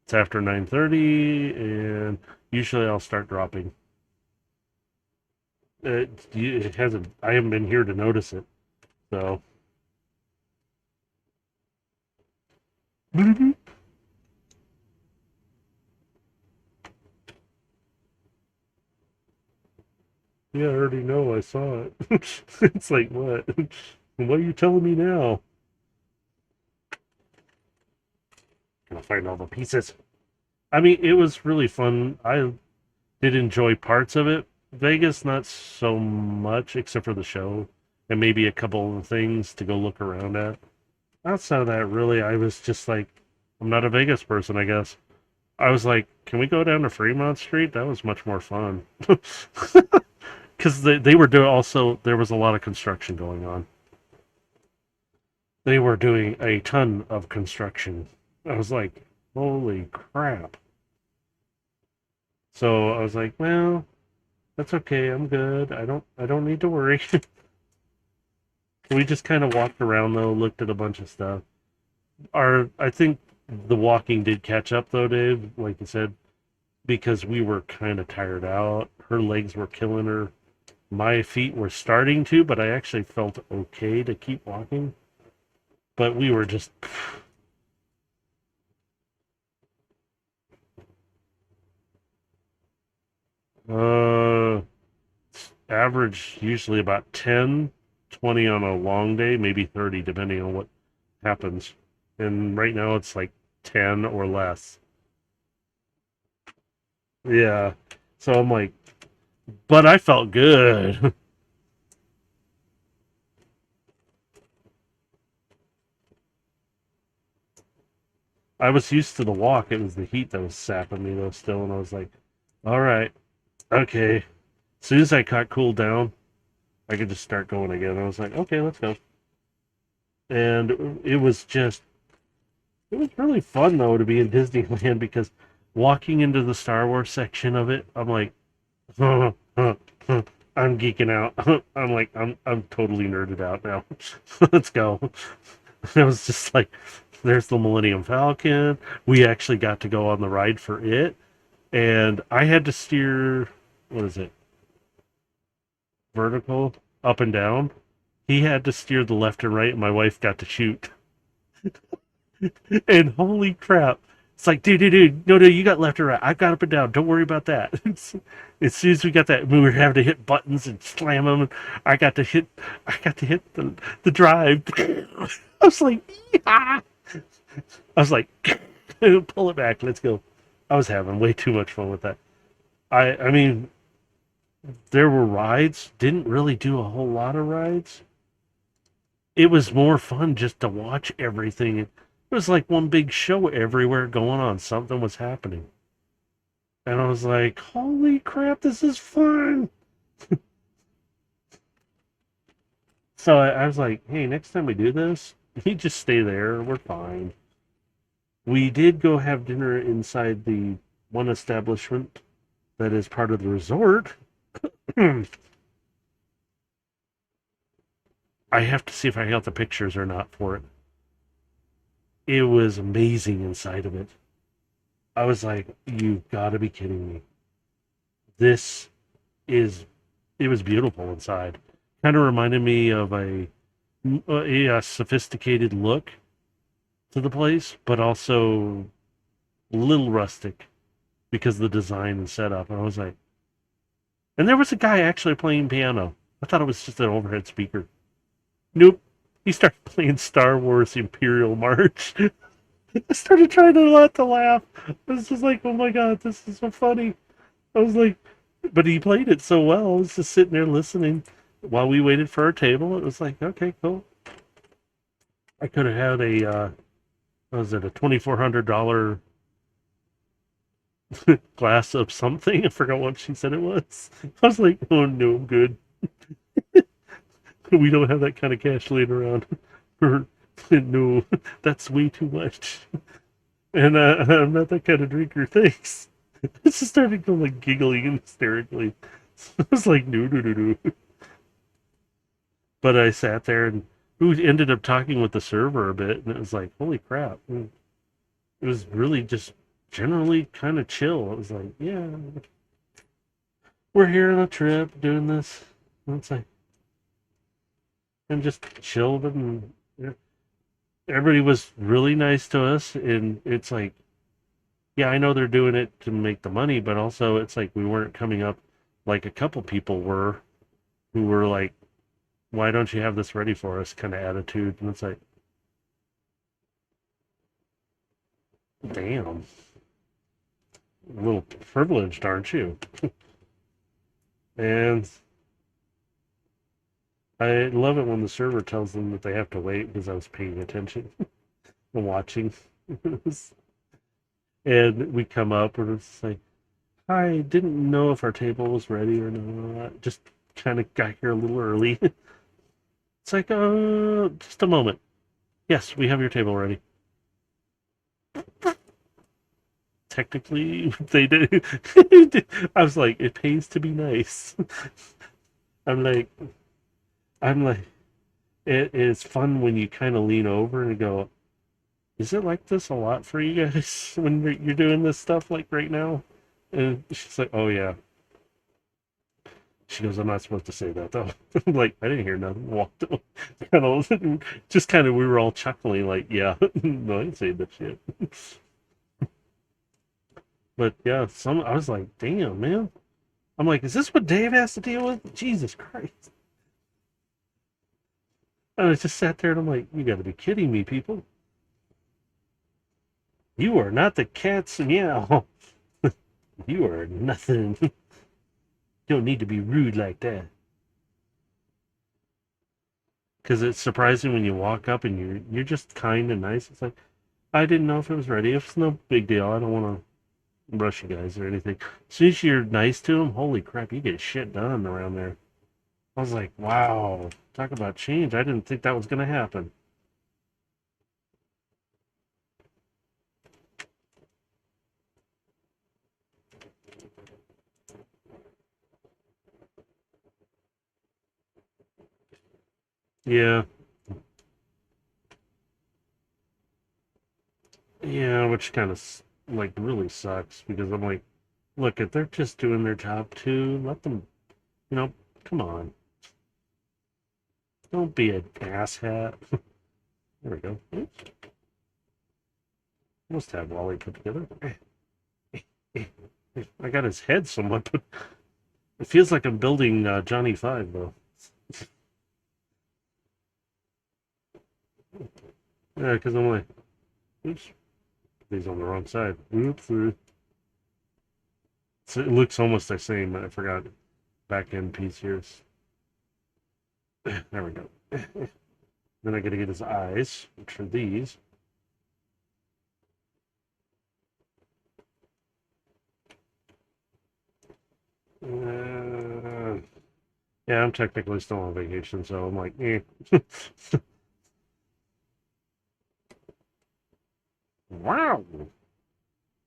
It's after 9:30, and usually I'll start dropping. It hasn't. I haven't been here to notice it. So yeah, I already know. I saw it. It's like what? What are you telling me now? Gonna find all the pieces. I mean, it was really fun. I did enjoy parts of it. Vegas, not so much, except for the show and maybe a couple of things to go look around at. Outside of that, really, I was just like, I'm not a Vegas person, I guess. I was like, can we go down to Fremont Street? That was much more fun. Because they were doing also, there was a lot of construction going on. They were doing a ton of construction. I was like, holy crap. So I was like, well, that's okay. I'm good. I don't need to worry. We just kind of walked around though, looked at a bunch of stuff. I think the walking did catch up though, Dave, like you said, because we were kind of tired out. Her legs were killing her. My feet were starting to, but I actually felt okay to keep walking. But we were just, uh, average usually about 10, 20 on a long day, maybe 30, depending on what happens. And right now it's like 10 or less. Yeah. So I'm like, but I felt good. I was used to the walk. It was the heat that was sapping me though still, and I was like, all right, okay. As soon as I got cooled down, I could just start going again. I was like, okay, let's go. And it was really fun though to be in Disneyland because walking into the Star Wars section of it, I'm like, I'm geeking out. I'm totally nerded out now. Let's go. And I was just like, there's the Millennium Falcon. We actually got to go on the ride for it, and I had to steer. What is it? Vertical, up and down. He had to steer the left and right, and my wife got to shoot. And holy crap. It's like, dude, no, you got left and right. I've got up and down. Don't worry about that. As soon as we got that, we were having to hit buttons and slam them. And I got to hit the drive. I was like, yeah. I was like, pull it back. Let's go. I was having way too much fun with that. I mean, there were rides. Didn't really do a whole lot of rides. It was more fun just to watch everything. It was like one big show everywhere going on. Something was happening. And I was like, holy crap, this is fun. So I was like, hey, next time we do this, you just stay there. We're fine. We did go have dinner inside the one establishment that is part of the resort. I have to see if I got the pictures or not for it. It was amazing inside of it. I was like, you gotta be kidding me. This is, it was beautiful inside. Kind of reminded me of a sophisticated look to the place, but also a little rustic because of the design and setup. And I was like, and there was a guy actually playing piano. I thought it was just an overhead speaker. Nope. He started playing Star Wars Imperial March. I started trying to not to laugh. I was just like, oh my god, this is so funny. I was like, but he played it so well. I was just sitting there listening while we waited for our table. It was like, okay, cool. I could have had what was it, a $2,400 glass of something. I forgot what she said it was. I was like, oh no, I'm good. We don't have that kind of cash laying around. No, that's way too much. And I'm not that kind of drinker. Thanks. I just started going like giggling and hysterically. I was like, no. But I sat there and we ended up talking with the server a bit, and it was like, holy crap. It was really just generally kind of chill. It was like, yeah, we're here on a trip doing this. And it's like, and just chilled and yeah, everybody was really nice to us. And it's like, yeah, I know they're doing it to make the money, but also it's like we weren't coming up like a couple people were who were like, why don't you have this ready for us kind of attitude. And it's like, damn, a little privileged, aren't you? And I love it when the server tells them that they have to wait because I was paying attention and watching. And we come up and it's like, hi, didn't know if our table was ready or not. Just kind of got here a little early. It's like, just a moment. Yes, we have your table ready. Technically, they did. I was like, it pays to be nice. I'm like, I'm like, it is fun when you kind of lean over and go, "Is it like this a lot for you guys when you're doing this stuff like right now?" And she's like, "Oh yeah." She goes, "I'm not supposed to say that though." I'm like, I didn't hear nothing. Walked kind of just kind of we were all chuckling like, "Yeah, no, I ain't saying that shit." But yeah, some I was like, "Damn, man." I'm like, "Is this what Dave has to deal with?" Jesus Christ. And I just sat there and I'm like, "You got to be kidding me, people. You are not the cat's meow. You are nothing. You don't need to be rude like that." Because it's surprising when you walk up and you're just kind and nice. It's like I didn't know if it was ready. It's no big deal. I don't want to rush you guys or anything. As soon as you're nice to them, holy crap, you get shit done around there. I was like, wow, talk about change. I didn't think that was gonna happen. Yeah, yeah, which kind of like really sucks because I'm like, look, if they're just doing their job too, let them, you know, come on, don't be an asshat. There we go. Oops. Must have Wally put together. I got his head somewhat, but it feels like I'm building Johnny Five though. Yeah, because I'm like, oops, he's on the wrong side. Oops. So it looks almost the same. I forgot back end piece here. There we go. Then I got to get his eyes, which are these. Yeah, I'm technically still on vacation, so I'm like, eh. Wow.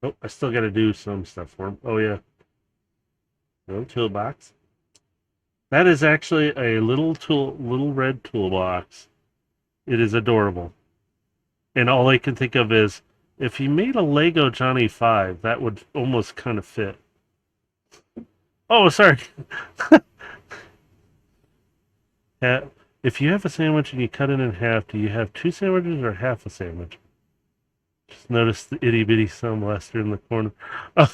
Oh, I still got to do some stuff for him. Oh yeah, no toolbox. That is actually a little red toolbox. It is adorable, and all I can think of is if you made a Lego Johnny Five, that would almost kind of fit. Oh, sorry. Uh, if you have a sandwich and you cut it in half, do you have two sandwiches or half a sandwich? Just notice the itty bitty sunblaster in the corner. Oh,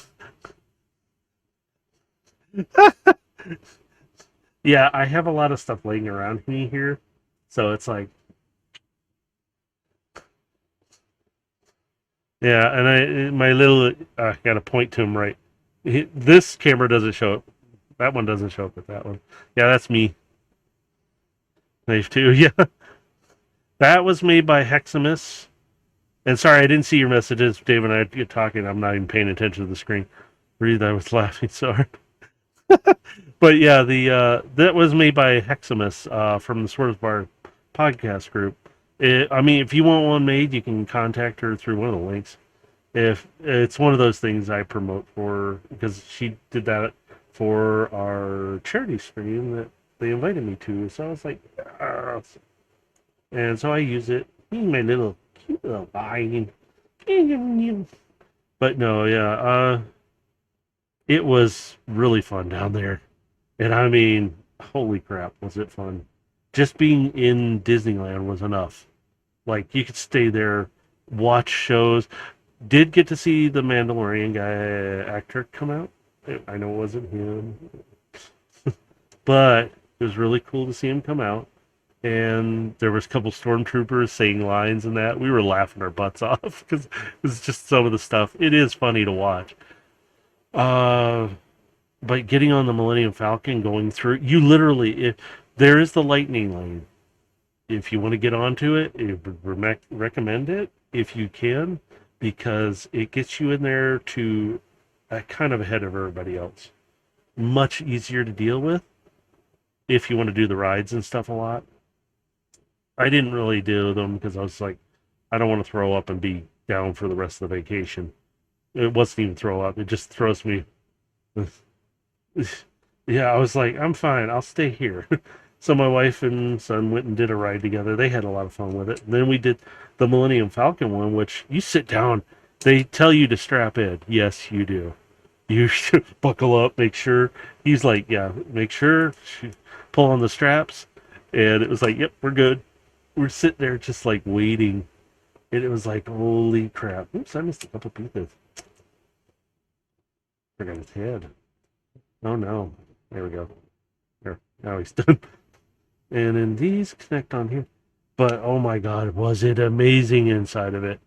yeah, I have a lot of stuff laying around me here, so it's like, yeah, and my little got to point to him right. This camera doesn't show up. That one doesn't show up with that one. Yeah, that's me. Knife too. Yeah, that was made by Heximus. And sorry, I didn't see your messages, Dave and I get talking. I'm not even paying attention to the screen. Breathe. I was laughing so hard. But yeah, the that was made by Heximus from the Swerve Bar podcast group. I mean, if you want one made, you can contact her through one of the links. If it's one of those things I promote for because she did that for our charity stream that they invited me to, so I was like, "Ah." And so I use it. My little cute little vine. But no, yeah, it was really fun down there. And I mean, holy crap, was it fun. Just being in Disneyland was enough. Like, you could stay there, watch shows. Did get to see the Mandalorian guy actor come out. I know it wasn't him, but it was really cool to see him come out. And there was a couple stormtroopers saying lines and that. We were laughing our butts off because it's just some of the stuff. It is funny to watch. Uh, but getting on the Millennium Falcon, going through, you literally, if there is the lightning lane, if you want to get onto it, I would recommend it if you can, because it gets you in there to kind of ahead of everybody else. Much easier to deal with if you want to do the rides and stuff a lot. I didn't really do them because I was like, I don't want to throw up and be down for the rest of the vacation. It wasn't even throw up; it just throws me. Yeah, I was like, I'm fine. I'll stay here. So my wife and son went and did a ride together. They had a lot of fun with it. And then we did the Millennium Falcon one, which you sit down, they tell you to strap in. Yes, you do. You should buckle up, make sure. He's like, yeah, make sure, pull on the straps. And it was like, yep, we're good. We're sitting there just like waiting. And it was like, holy crap. Oops, I missed a couple pieces. Forgot his head. Oh no. There we go. There. Now he's done. And then these connect on here. But oh my god, was it amazing inside of it?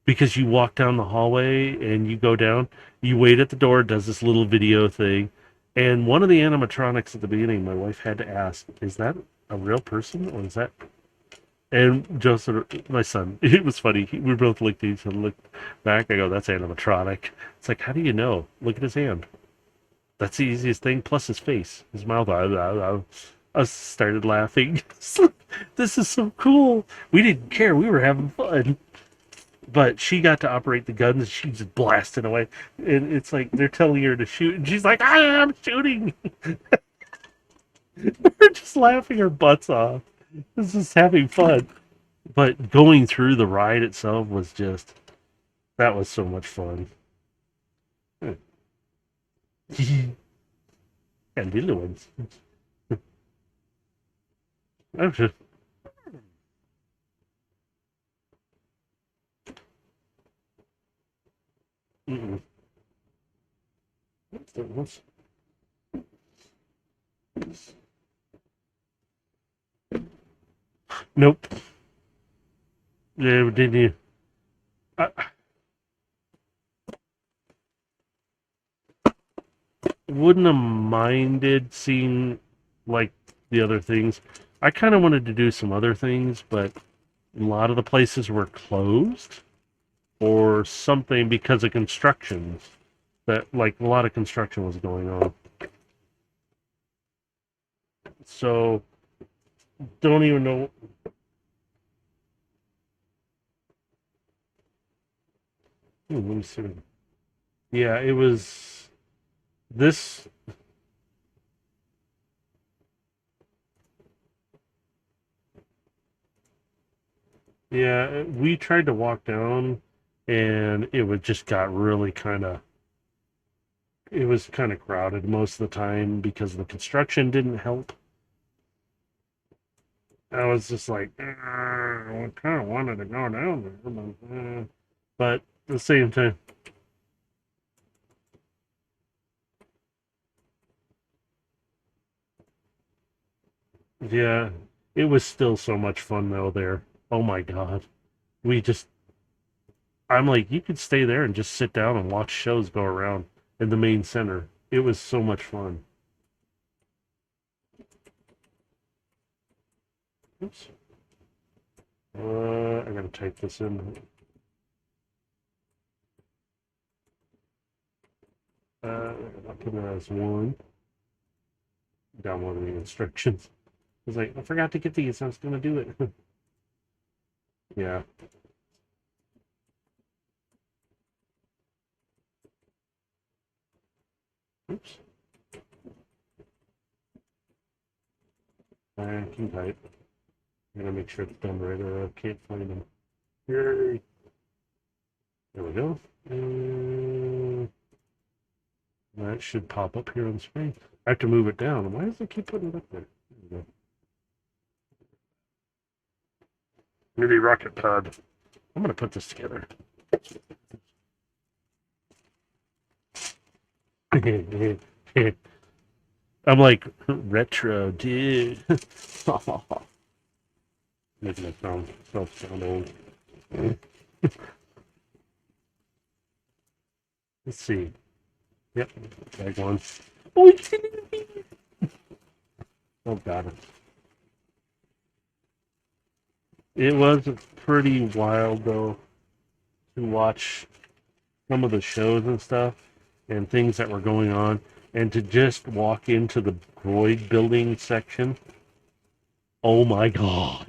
Because you walk down the hallway and you go down, you wait at the door, it does this little video thing. And one of the animatronics at the beginning, my wife had to ask, is that a real person or is that? And Joseph, my son, it was funny. We both looked at each other, looked back. I go, that's animatronic. It's like, how do you know? Look at his hand. That's the easiest thing. Plus his face, his mouth. I started laughing. This is so cool. We didn't care. We were having fun. But she got to operate the guns and she's blasting away. And it's like they're telling her to shoot, and she's like, I am shooting. We're just laughing our butts off. This is having fun. But going through the ride itself was just, that was so much fun. And little ones. I'm just, mm-mm. What's- Nope. Yeah, didn't you? I wouldn't have minded seeing like the other things. I kind of wanted to do some other things, but a lot of the places were closed or something because of constructions. That like a lot of construction was going on. So don't even know. Let me see. Yeah, it was this. Yeah, we tried to walk down, and it would just got really kind of. It was kind of crowded most of the time because the construction didn't help. I was just like, I kind of wanted to go down but at the same time, yeah, it was still so much fun though there. Oh my God. We just, I'm like, you could stay there and just sit down and watch shows go around in the main center. It was so much fun. Oops. I gotta type this in. I'll put it as one. Downloading the instructions. I was like, I forgot to get these. I was gonna do it. Yeah. Oops. I can type. I'm gonna make sure it's done right or I can't find them. Yay. There we go. And that should pop up here on the screen. I have to move it down. Why does it keep putting it up there? There we go. Maybe Rocket Pod. I'm gonna put this together. I'm like retro, dude. Making myself sound old. Let's see. Yep, tag one. Oh, oh god. It was pretty wild though to watch some of the shows and stuff and things that were going on, and to just walk into the Droid building section. Oh my god!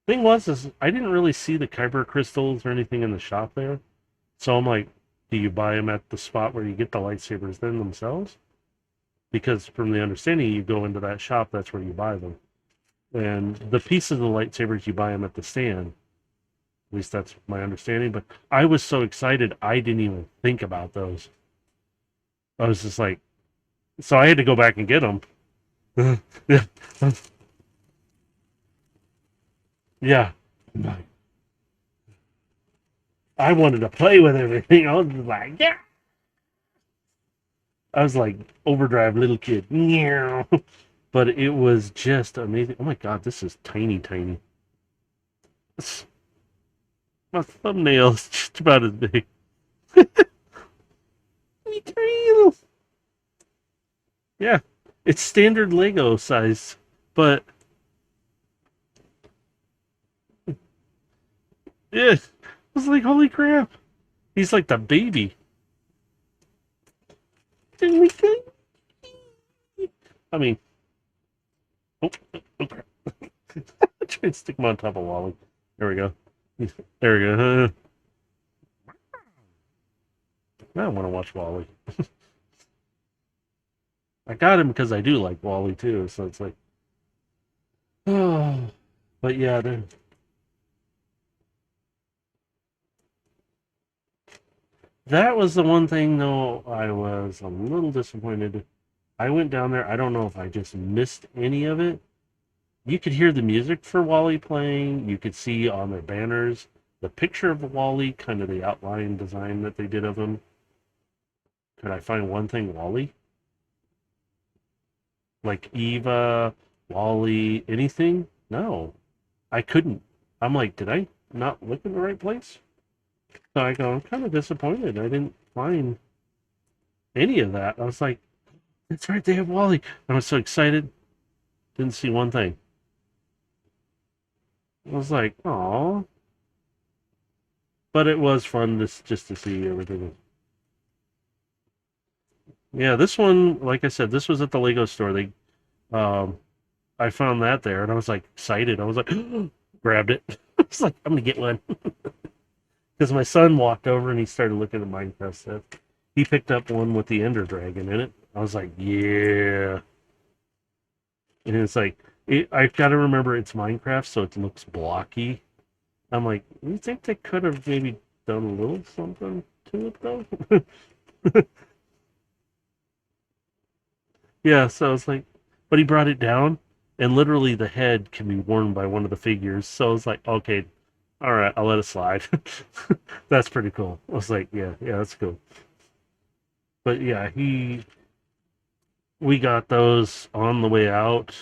Thing was, is I didn't really see the kyber crystals or anything in the shop there, so I'm like, do you buy them at the spot where you get the lightsabers then themselves? because from the understanding, you go into that shop, that's where you buy them. And the pieces of the lightsabers, you buy them at the stand. At least that's my understanding. But I was so excited, I didn't even think about those. I was just like, so I had to go back and get them. Yeah, yeah. I wanted to play with everything. I was just like, yeah. I was like overdrive little kid. But it was just amazing. Oh my god, this is tiny, tiny. My thumbnail's just about as big. Tiny. Yeah, it's standard Lego size, but yeah, I was like, holy crap. He's like the baby. I mean, oh, oh crap. Try and stick him on top of Wally. There we go. There we go. Now I want to watch Wally. I got him because I do like Wally too, so it's like, oh. But yeah, that was the one thing though I was a little disappointed. I went down there. I don't know if I just missed any of it. You could hear the music for Wally playing. You could see on their banners the picture of Wally, kind of the outline design that they did of him. Could I find one thing Wally? Like Eva, Wally, anything? No, I couldn't. I'm like, did I not look in the right place? So I go, I'm kind of disappointed. I didn't find any of that. I was like, that's right, they have Wally. I was so excited. Didn't see one thing. I was like, oh, but it was fun just to see everything. Yeah, this one, like I said, this was at the Lego store. They, um, I found that there, and I was like excited. I was like, grabbed it. I was like, I'm gonna get one because my son walked over and he started looking at Minecraft stuff. He picked up one with the Ender Dragon in it. I was like, yeah, and it's like, I've got to remember it's Minecraft, so it looks blocky. I'm like, you think they could have maybe done a little something to it though? Yeah, so it's like, but he brought it down, and literally the head can be worn by one of the figures. So it's like, okay, all right, I'll let it slide. That's pretty cool. I was like, yeah, yeah, that's cool. But yeah, we got those on the way out,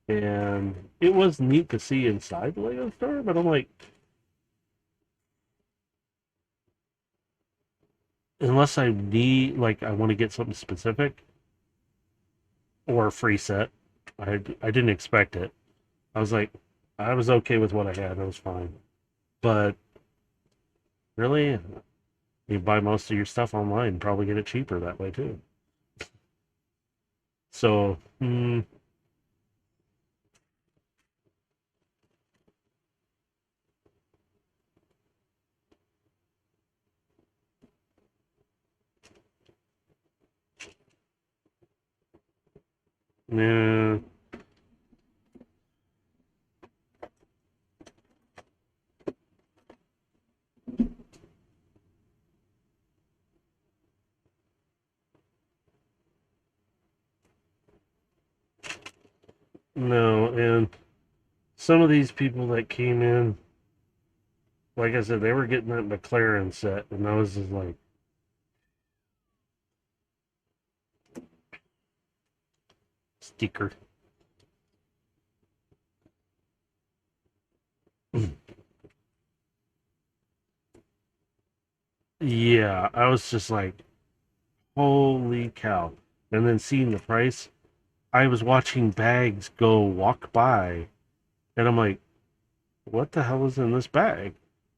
and it was neat to see inside the Lego store. But I'm like, unless I need, like, I want to get something specific or a free set, I didn't expect it. I was like, I was okay with what I had. It was fine. But really, you buy most of your stuff online, probably get it cheaper that way too. So, yeah, no. And some of these people that came in, like I said, they were getting that McLaren set, and I was just like, sticker. Yeah, I was just like, holy cow. And then seeing the price, I was watching bags go walk by, and I'm like, what the hell is in this bag?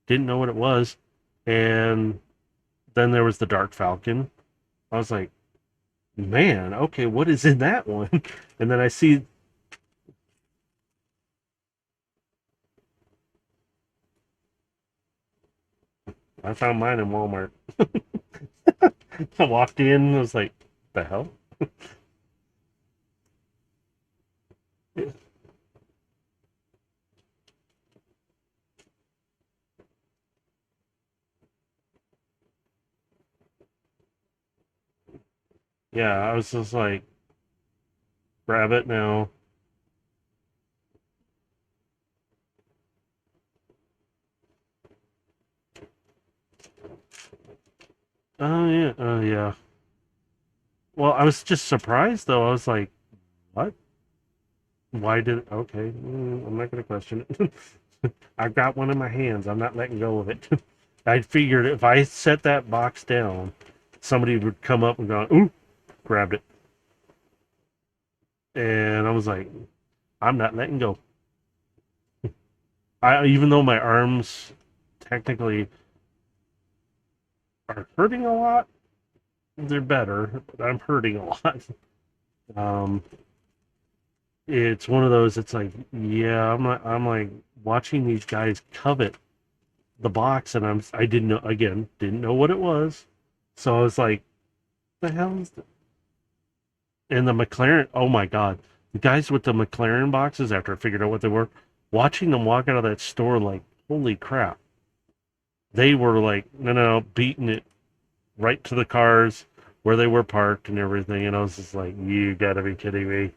Didn't know what it was. And then there was the Dark Falcon. I was like, man, okay, what is in that one? And then I see, I found mine in Walmart. I walked in, I was like, the hell? Yeah, I was just like, grab it now. Oh yeah, oh yeah. Well, I was just surprised though. I was like, what? Why did? Okay, I'm not gonna question it. I've got one in my hands. I'm not letting go of it. I figured if I set that box down, somebody would come up and go, ooh, grabbed it. And I was like, I'm not letting go. I even though my arms technically are hurting a lot, they're better, but I'm hurting a lot. Um, it's one of those. It's like, yeah, I'm like watching these guys covet the box, and I didn't know again, didn't know what it was, so I was like, the hell is this? And the McLaren, oh my god, the guys with the McLaren boxes. After I figured out what they were, watching them walk out of that store, like, holy crap, they were like, no, beating it right to the cars where they were parked and everything, and I was just like, you gotta be kidding me.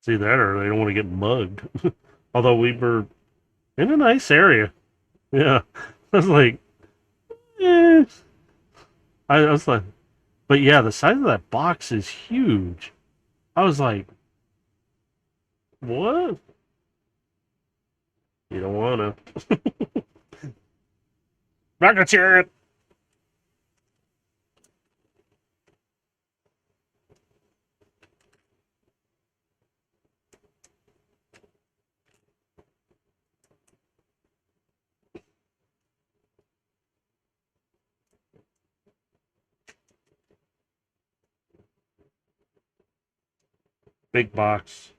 See that, or they don't want to get mugged. Although we were in a nice area. Yeah. I was like, eh. I was like, but yeah, the size of that box is huge. I was like, what? You don't want to. Rocket ship! Big box.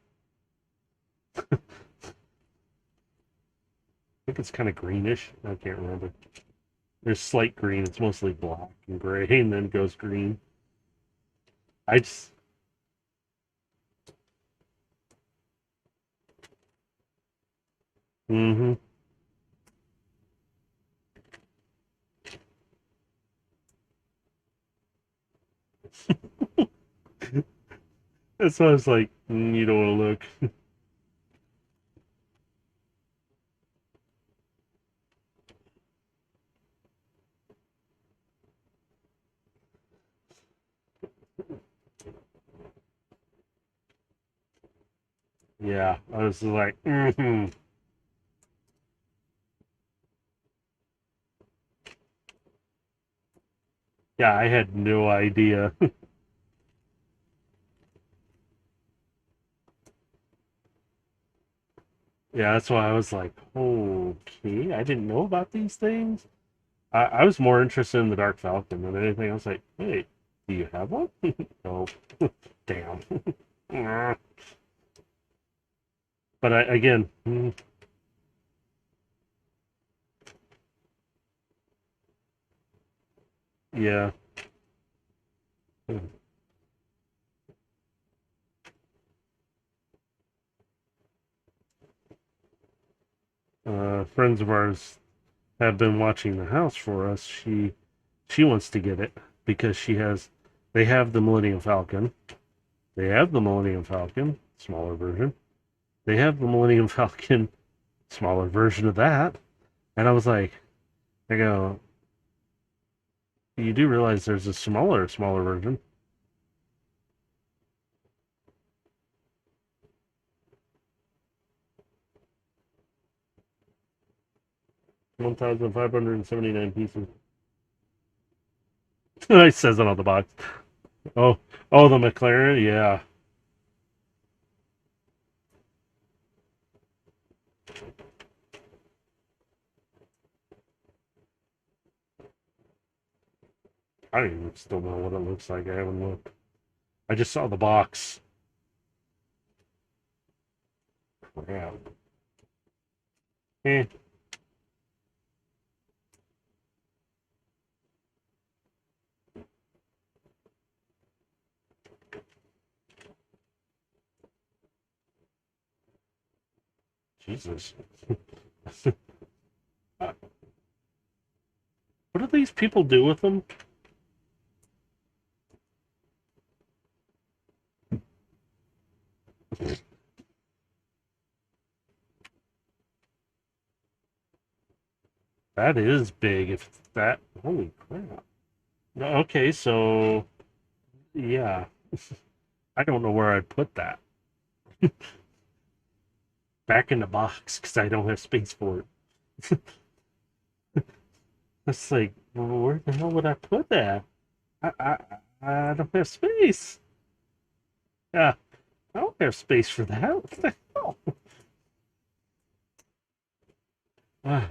I think it's kind of greenish. I can't remember. There's slight green. It's mostly black and gray, and then goes green. I just. Mm hmm. That's why I was like, you don't want to look. Yeah, I was like, mm-hmm. Yeah, I had no idea. Yeah, that's why I was like, okay, I didn't know about these things. I was more interested in the Dark Falcon than anything. I was like, hey, do you have one? No. Damn. But again, yeah. Friends of ours have been watching the house for us. She wants to get it because they have the Millennium Falcon. They have the Millennium Falcon, smaller version. They have the Millennium Falcon, smaller version of that. And I was like, I go, you do realize there's a smaller version. 1,579 pieces. It says it on the box. Oh, oh, the McLaren. Yeah, I don't even still know what it looks like. I haven't looked. I just saw the box. Crap. Eh. Jesus. What do these people do with them? That is big. If that, holy crap. Okay, so yeah, I don't know where I'd put that. Back in the box because I don't have space for it. It's like, well, where the hell would I put that? I, I, I don't have space. Yeah, I don't have space for that. What the hell? Ah,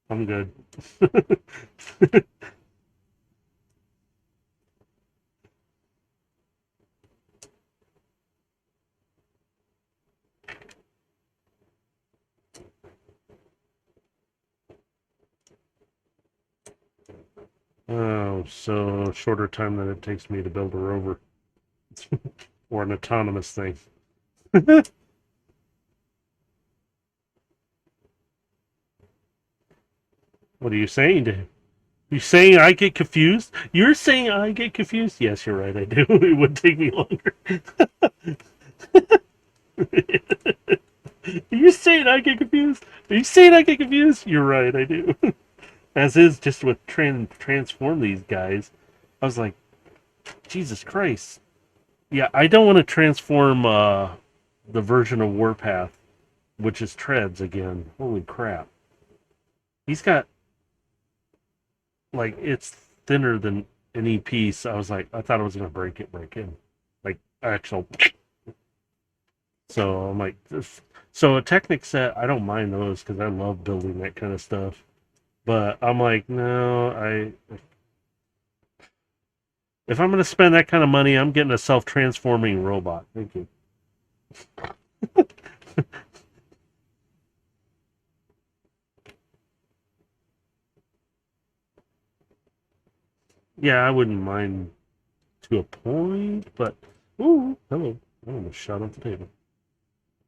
I'm good. Oh, so shorter time than it takes me to build a rover or an autonomous thing. What are you saying to him? You saying I get confused? You're saying I get confused? Yes, you're right. I do. It would take me longer. Are you saying I get confused? Are you saying I get confused? You're right. I do. As is just with transform these guys. I was like, Jesus Christ. Yeah, I don't want to transform the version of Warpath, which is treads again. Holy crap. He's got like it's thinner than any piece. I was like, I thought I was gonna break in. Like actual. So I'm like, so a Technic set, I don't mind those because I love building that kind of stuff. But I'm like, no, if I'm gonna spend that kind of money, I'm getting a self-transforming robot. Thank you. Yeah, I wouldn't mind to a point, but ooh, hello, I almost shot off the table.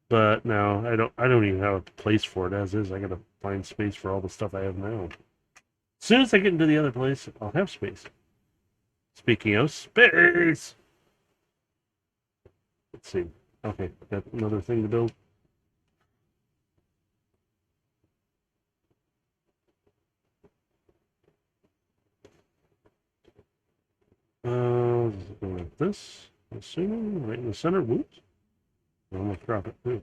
But no, I don't even have a place for it as is. I gotta find space for all the stuff I have now. As soon as I get into the other place, I'll have space. Speaking of space, let's see. Okay, got another thing to build. Like this. Assuming right in the center. Whoops. I'm gonna drop it too.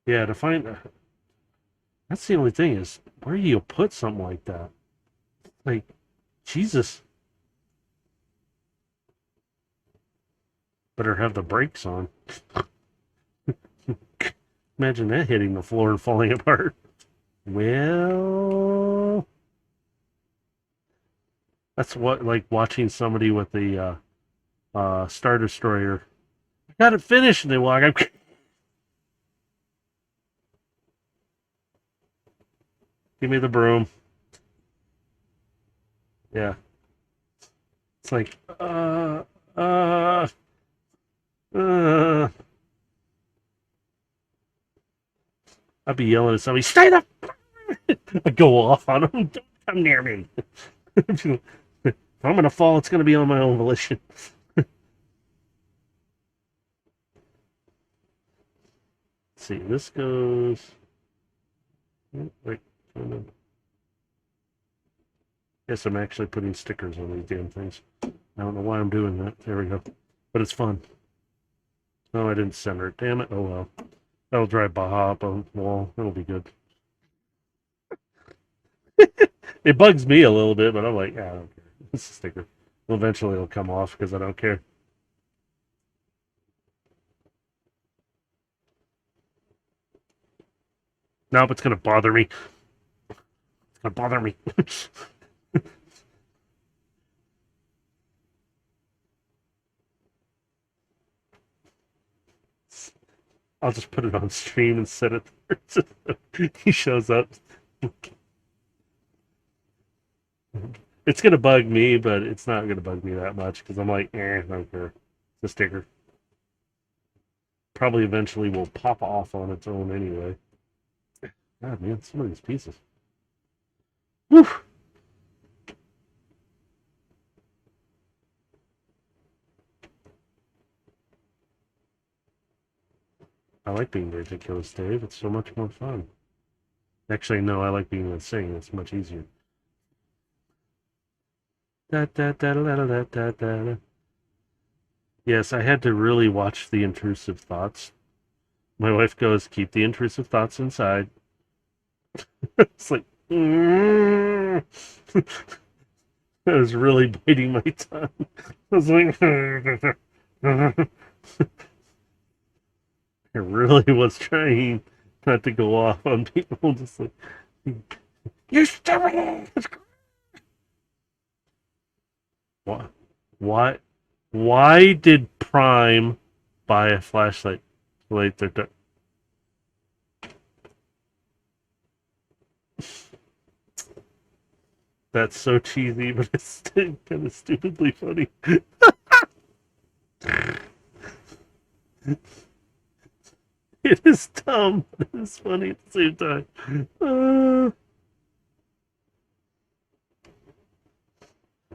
Yeah, to find that's the only thing is where do you put something like that? Like Jesus, better have the brakes on. Imagine that hitting the floor and falling apart. Well, that's what like watching somebody with the Star Destroyer. I got it finished, and they walk. Give me the broom. Yeah, it's like uh, uh. I'd be yelling at somebody, "Stay the!" I go off on them. Don't come near me. If I'm gonna fall, it's gonna be on my own volition. Let's see, this goes. Wait, guess I'm actually putting stickers on these damn things. I don't know why I'm doing that. There we go. But it's fun. No, I didn't center it. Damn it. Oh well. That'll drive Baja up on the wall. It'll be good. It bugs me a little bit, but I'm like, yeah, I don't care. It's a sticker. Well, eventually it'll come off because I don't care. Nope, it's gonna bother me. It's gonna bother me. I'll just put it on stream and set it there. He shows up. It's gonna bug me, but it's not gonna bug me that much because I'm like, I don't care. It's a sticker. Probably eventually will pop off on its own anyway. God, man, some of these pieces. Whew. I like being ridiculous, Dave. It's so much more fun. Actually, no, I like being able to sing. It's much easier. Da, da, da, da, da, da, da, da. Yes, I had to really watch the intrusive thoughts. My wife goes, keep the intrusive thoughts inside. It's like, I was really biting my tongue. I was like, I really was trying not to go off on people. Just like, you're stupid. Why? Why? Why did Prime buy a flashlight to light their dark? That's so cheesy, but it's still kind of stupidly funny. It is dumb, but it's funny at the same time.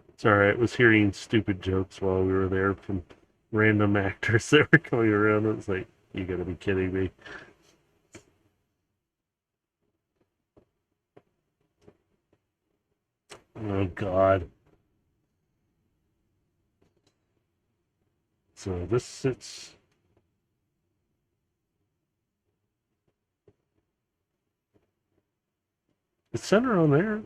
It's alright. I was hearing stupid jokes while we were there from random actors that were going around. It was like, you gotta be kidding me. Oh, God. So this sits. It's center on there.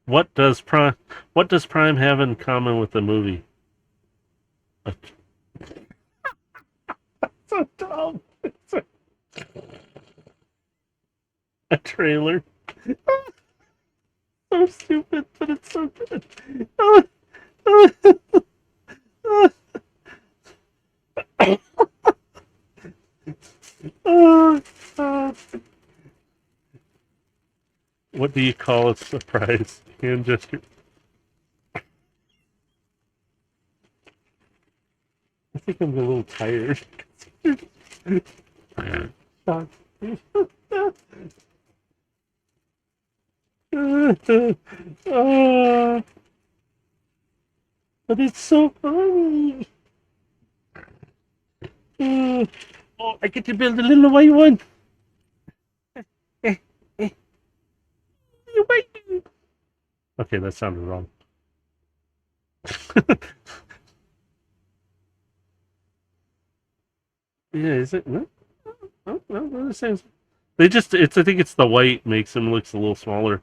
What does Prime? What does Prime have in common with the movie? A, so dumb. It's a trailer. So stupid, but it's so good. What do you call a surprise hand gesture? I think I'm a little tired. But it's so funny. Oh, I get to build a little white one. Eh, eh, okay, that sounded wrong. Yeah, is it? No, no, no, no, the same. They just, it's, I think it's the white makes him looks a little smaller.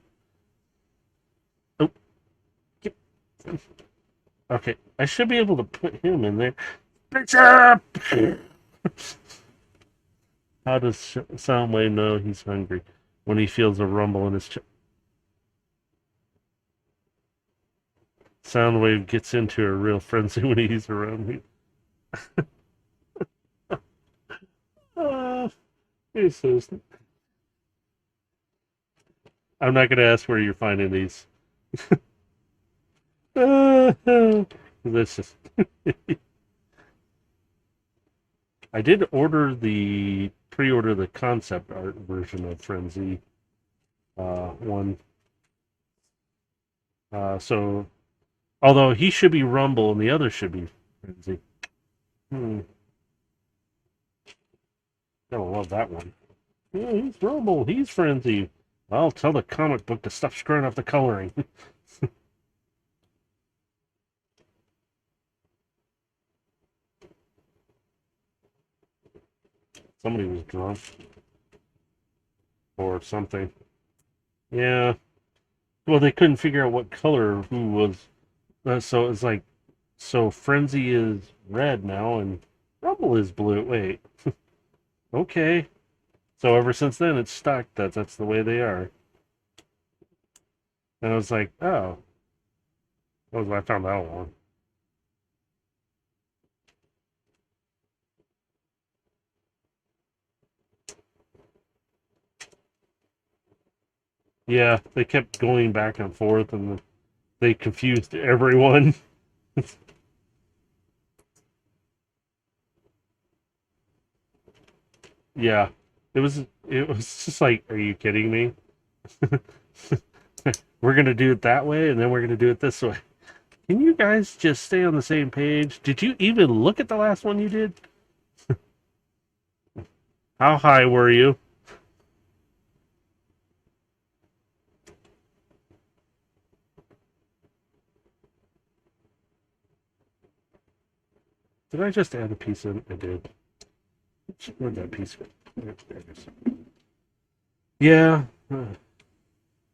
Oh, okay. I should be able to put him in there. Bishop! How does Soundwave know he's hungry when he feels a rumble in his chest? Soundwave gets into a real frenzy when he's around me. Uh, he's so I'm not going to ask where you're finding these. This is. I did pre-order the concept art version of Frenzy one. So although he should be Rumble and the other should be Frenzy. Hmm. Gotta love that one. Yeah, he's Rumble. He's Frenzy. I'll tell the comic book to stop screwing up the coloring. Somebody was drunk or something. Yeah. Well, they couldn't figure out what color who was. So it's like, so Frenzy is red now and Rumble is blue. Wait. Okay. So ever since then, it's stuck. That's the way they are. And I was like, oh, I found that one. Yeah, they kept going back and forth, and they confused everyone. Yeah, it was just like, are you kidding me? We're gonna do it that way, and then we're gonna do it this way. Can you guys just stay on the same page? Did you even look at the last one you did? How high were you? Did I just add a piece in? I did. Where'd that piece go? There it is. Yeah.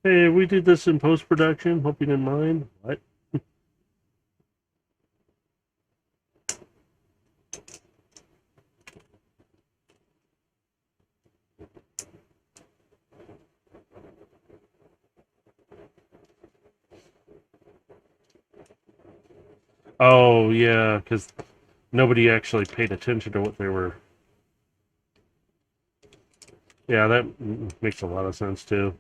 Hey, we did this in post production. Hope you didn't mind. What? Oh, yeah, because nobody actually paid attention to what they were. Yeah, that makes a lot of sense too.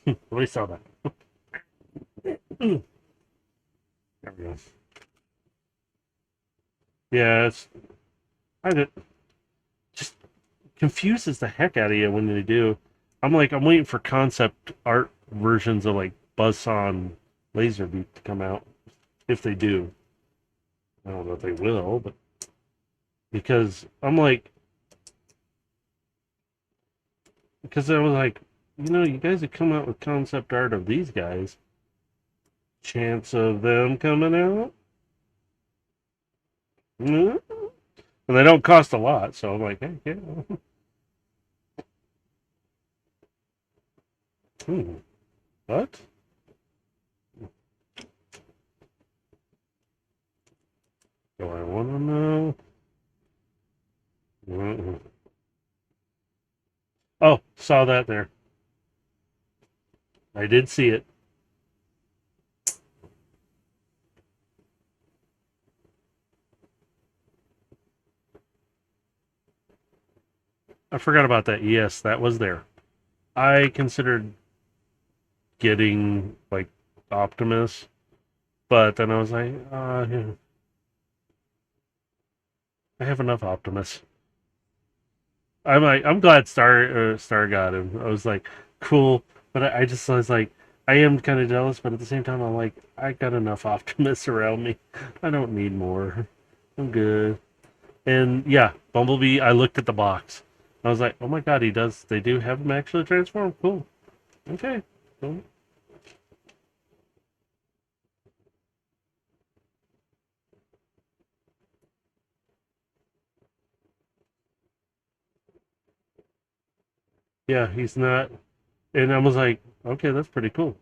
Nobody saw that. There we go. Yeah, it's I did just confuses the heck out of you when they do. I'm waiting for concept art versions of like Buzzsaw and Laserbeak to come out. If they do, I don't know if they will, but because because I was like, you guys have come out with concept art of these guys. Chance of them coming out, mm, and they don't cost a lot, so I'm like, hey, yeah. Hmm, what? Do I want to know? Mm-mm. Oh, saw that there. I did see it. I forgot about that. Yes, that was there. I considered getting like Optimus, but then I was like, yeah, I have enough Optimus. I'm glad Star got him. I was like, cool, but I just was like, I am kind of jealous, but at the same time, I'm like, I got enough Optimus around me. I don't need more. I'm good. And yeah, Bumblebee. I looked at the box. I was like, oh my god, he does. They do have him actually transform. Cool. Okay. Cool. Yeah, he's not. And I was like, okay, that's pretty cool.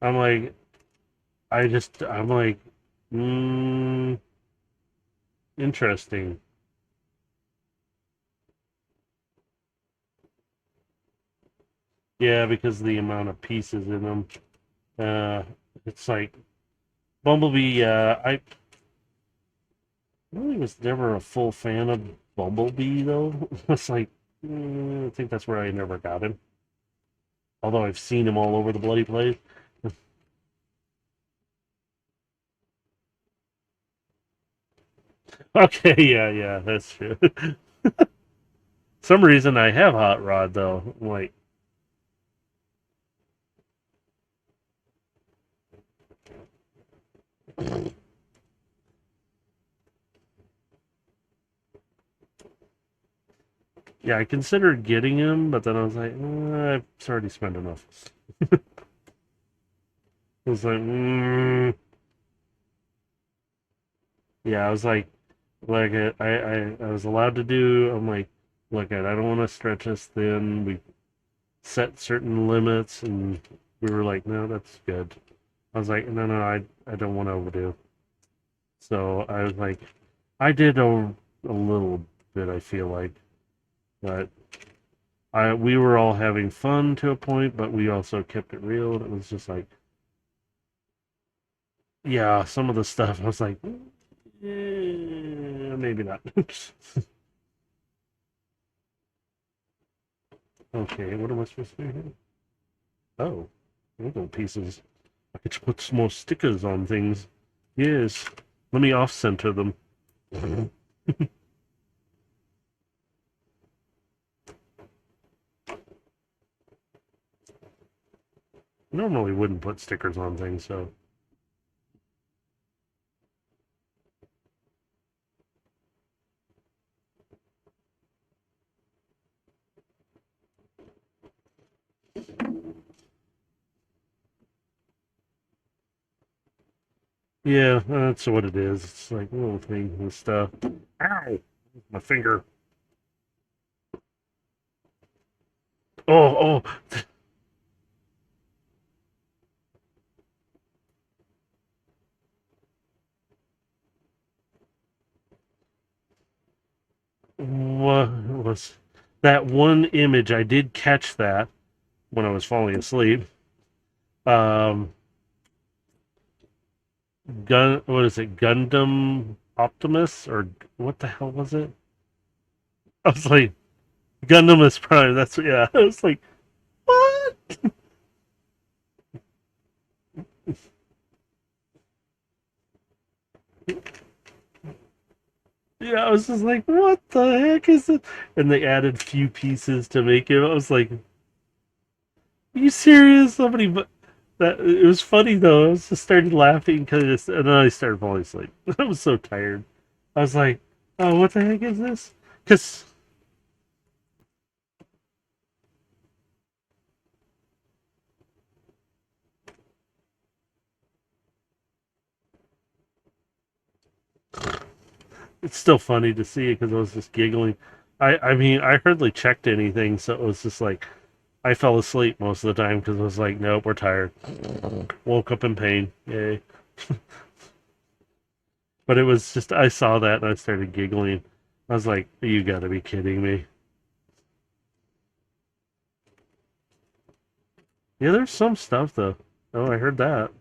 I'm like, I'm like, mm, interesting. Yeah, because of the amount of pieces in them. Uh, it's like Bumblebee. I really was never a full fan of Bumblebee though. It's like, I think that's where I never got him. Although I've seen him all over the bloody place. Okay, yeah, yeah, that's true. Some reason I have Hot Rod though. I'm like, yeah, I considered getting him, but then I was like, I've already spent enough. I was like, yeah, I was like I was allowed to do. I'm like, look, I don't want to stretch us thin. We set certain limits, and we were like, no, that's good. I was like, no, no, I don't want to overdo. So I was like, I did a little bit. I feel like, but we were all having fun to a point, but we also kept it real. And it was just like, yeah, some of the stuff I was like, maybe not. Okay, what am I supposed to do here? Oh, little pieces. I could put some more stickers on things. Yes. Let me off-center them. Normally wouldn't put stickers on things, so. Yeah, that's what it is. It's like a little thing and stuff. Ow! My finger. Oh, what was that one image? I did catch that when I was falling asleep. Um, what is it? Gundam Optimus or what the hell was it? I was like, Gundam Prime. That's yeah. I was like, what? Yeah, I was just like, what the heck is it? And they added few pieces to make it. I was like, are you serious? Somebody, but that it was funny though. I was just started laughing because, and then I started falling asleep. I was so tired. I was like, oh, what the heck is this? Because it's still funny to see it because I was just giggling. I mean, I hardly checked anything, so it was just like I fell asleep most of the time because I was like, nope, we're tired. Woke up in pain. Yay. But it was just, I saw that and I started giggling. I was like, you gotta be kidding me. Yeah, there's some stuff though. Oh, I heard that.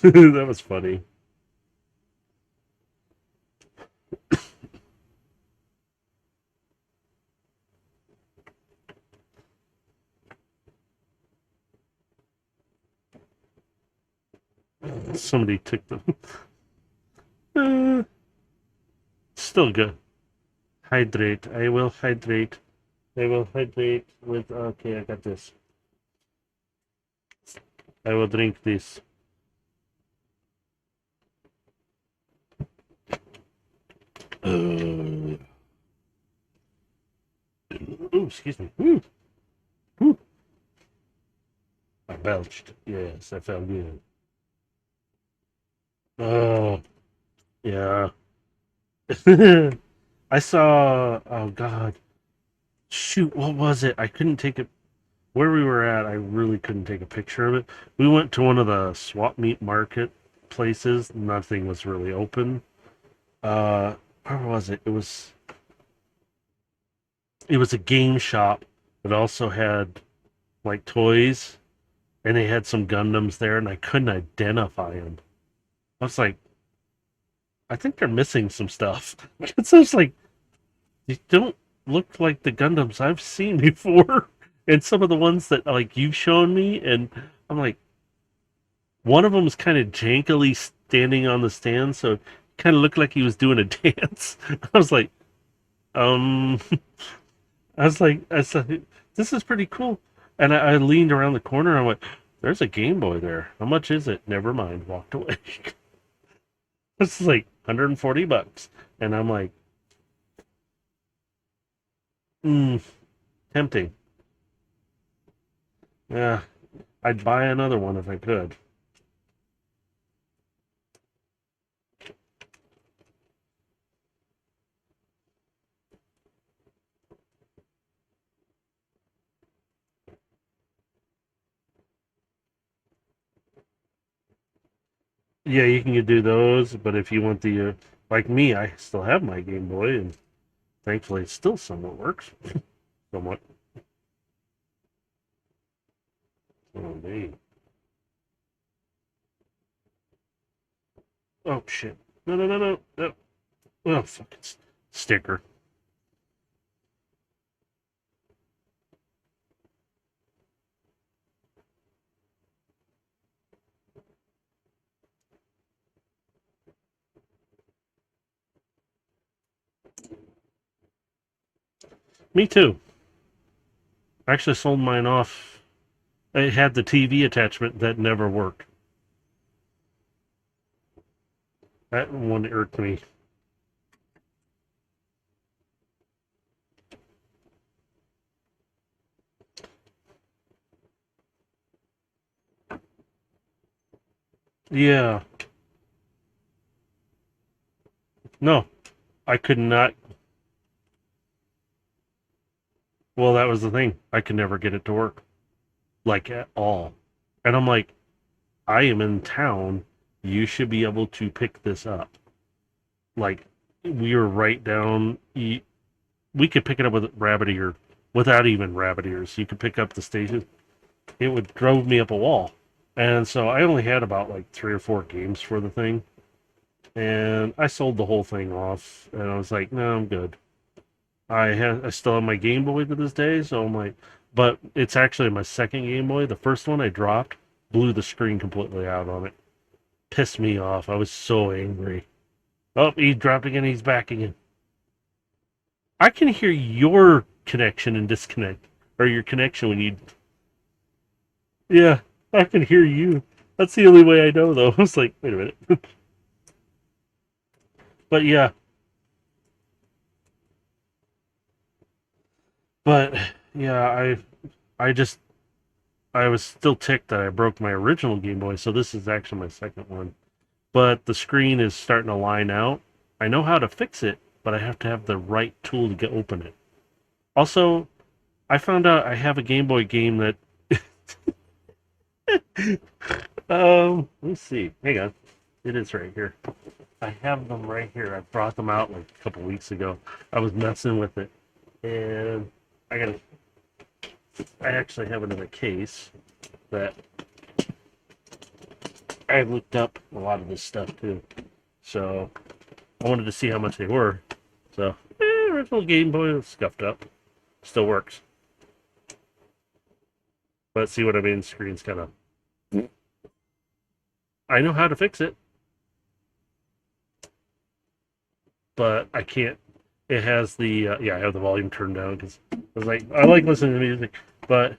That was funny. Somebody took them. uh, Still good. Hydrate. I will hydrate. I will hydrate with. Okay, I got this. I will drink this. Oh, excuse me. Ooh, ooh. I belched. Yes, I felt good. Oh, yeah. I saw. Oh God. Shoot, what was it? I couldn't take it. Where we were at, I really couldn't take a picture of it. We went to one of the swap meet market places. Nothing was really open. Uh, where was it? It was a game shop that also had like toys, and they had some Gundams there, and I couldn't identify them. I was like, I think they're missing some stuff. It's just like they don't look like the Gundams I've seen before, and some of the ones that like you've shown me, and I'm like, one of them was kind of jankily standing on the stand, so it kind of looked like he was doing a dance. I was like, um, I said, this is pretty cool. And I leaned around the corner. I went, there's a Game Boy there. How much is it? Never mind. Walked away. This is like $140. And I'm like, mm, tempting. Yeah, I'd buy another one if I could. Yeah, you can do those, but if you want like me, I still have my Game Boy, and thankfully it still somewhat works. Somewhat. Oh, dang. Oh, shit. No, no, no, no. No. Oh, fucking sticker. Me too. I actually sold mine off. It had the TV attachment that never worked. That one irked me. Yeah. No, I could not. Well, that was the thing. I could never get it to work, like at all. And I'm like, I am in town. You should be able to pick this up. Like, we were right down. We could pick it up with rabbit ear, without even rabbit ears. You could pick up the station. It would drove me up a wall. And so I only had about like 3 or 4 games for the thing. And I sold the whole thing off. And I was like, no, I'm good. I still have my Game Boy to this day, so I'm like, but it's actually my second Game Boy. The first one I dropped, blew the screen completely out on it. Pissed me off. I was so angry. Oh, he dropped again. He's back again. I can hear your connection and disconnect, or your connection when you. Yeah, I can hear you. That's the only way I know, though. I was like, wait a minute. But yeah, but yeah, I just I was still ticked that I broke my original Game Boy, so this is actually my second one. But the screen is starting to line out. I know how to fix it, but I have to have the right tool to get open it. Also, I found out I have a Game Boy game that let's see. Hang on. It is right here. I have them right here. I brought them out like a couple weeks ago. I was messing with it. And I actually have it in a case that I looked up a lot of this stuff too. So I wanted to see how much they were. So, original Game Boy was scuffed up. Still works. But see what I mean? Screen's kind of. I know how to fix it, but I can't. It has the. Yeah, I have the volume turned down because I was like, I like listening to music, but.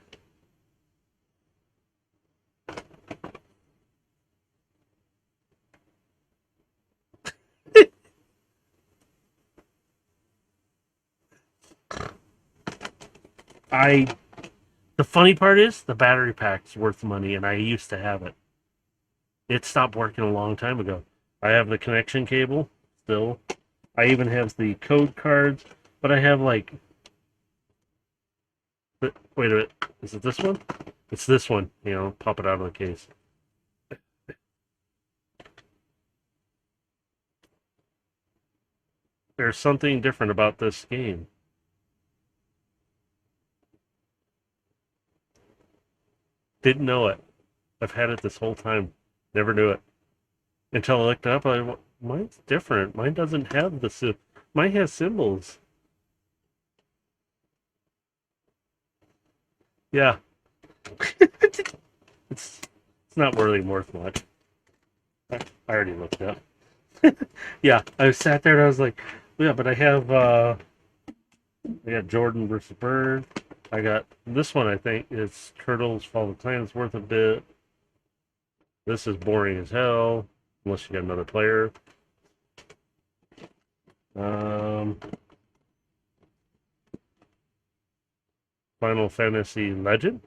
I. The funny part is the battery pack's worth money, and I used to have it. It stopped working a long time ago. I have the connection cable still. I even have the code cards, but I have like. Wait a minute. Is it this one? It's this one. Pop it out of the case. There's something different about this game. Didn't know it. I've had it this whole time. Never knew it. Until I looked up, mine's different. Mine doesn't have the mine has symbols. Yeah. it's it's not really worth much. I already looked up. Yeah, I sat there and I was like, yeah, but I got Jordan versus Bird. I got this one. I think is Turtles: Fall of the Clan. It's worth a bit. This is boring as hell, unless you got another player. Um, Final Fantasy Legend.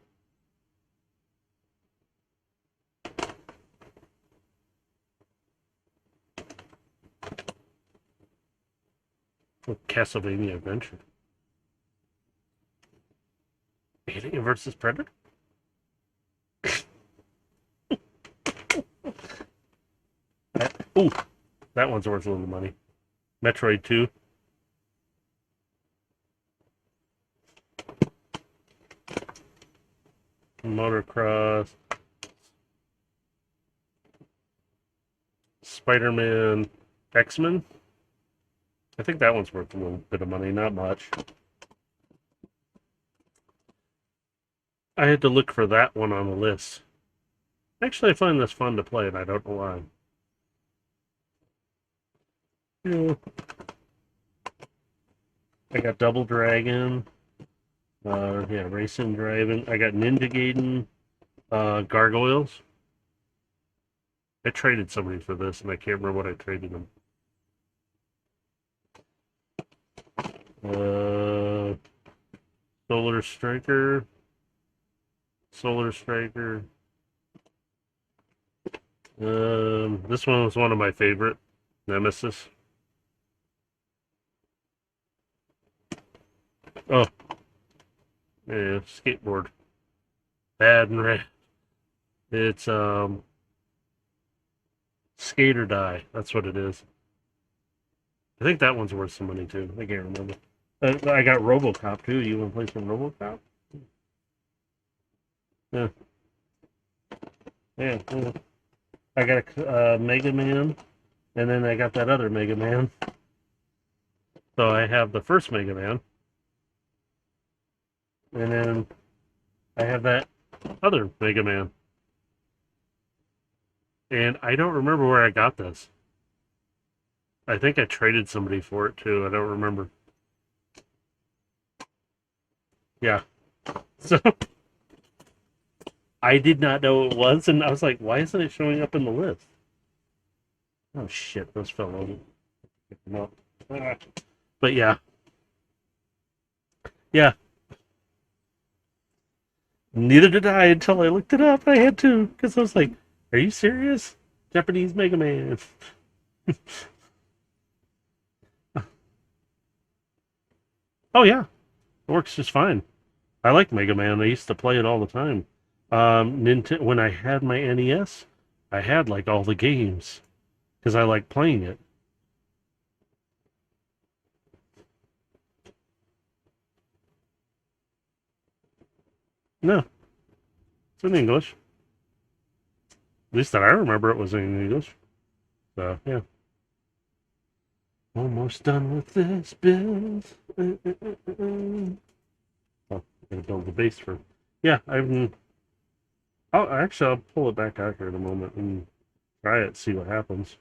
Oh, Castlevania Adventure. Alien versus Predator. Oh, that one's worth a little money. Metroid 2. Motocross. Spider-Man. X-Men. I think that one's worth a little bit of money, not much. I had to look for that one on the list. Actually, I find this fun to play, and I don't know why. Yeah. I got Double Dragon. Yeah, racing, driving. I got Ninja Gaiden, Gargoyles. I traded somebody for this, and I can't remember what I traded them. Uh, Solar Striker, Solar Striker. This one was one of my favorite, Nemesis. Oh, yeah, skateboard. Bad and red. It's Skate or Die. That's what it is. I think that one's worth some money too. I can't remember. I got RoboCop too. You want to play some RoboCop? Yeah, yeah. I got a Mega Man, and then I got that other Mega Man. So I have the first Mega Man, and then I have that other Mega Man. And I don't remember where I got this. I think I traded somebody for it too. I don't remember. Yeah. So I did not know it was, and I was like, why isn't it showing up in the list? Oh shit, those fell over. Pick them up. Ah. But yeah. Yeah. Neither did I until I looked it up. I had to, because I was like, are you serious? Japanese Mega Man. Oh yeah. It works just fine. I like Mega Man. I used to play it all the time. Nintendo, when I had my NES, I had like all the games because I like playing it. No, it's in English. At least that I remember it was in English. So yeah, almost done with this build. Oh, gotta build the base for. Yeah, I've. I'll pull it back out here in a moment and try it, see what happens.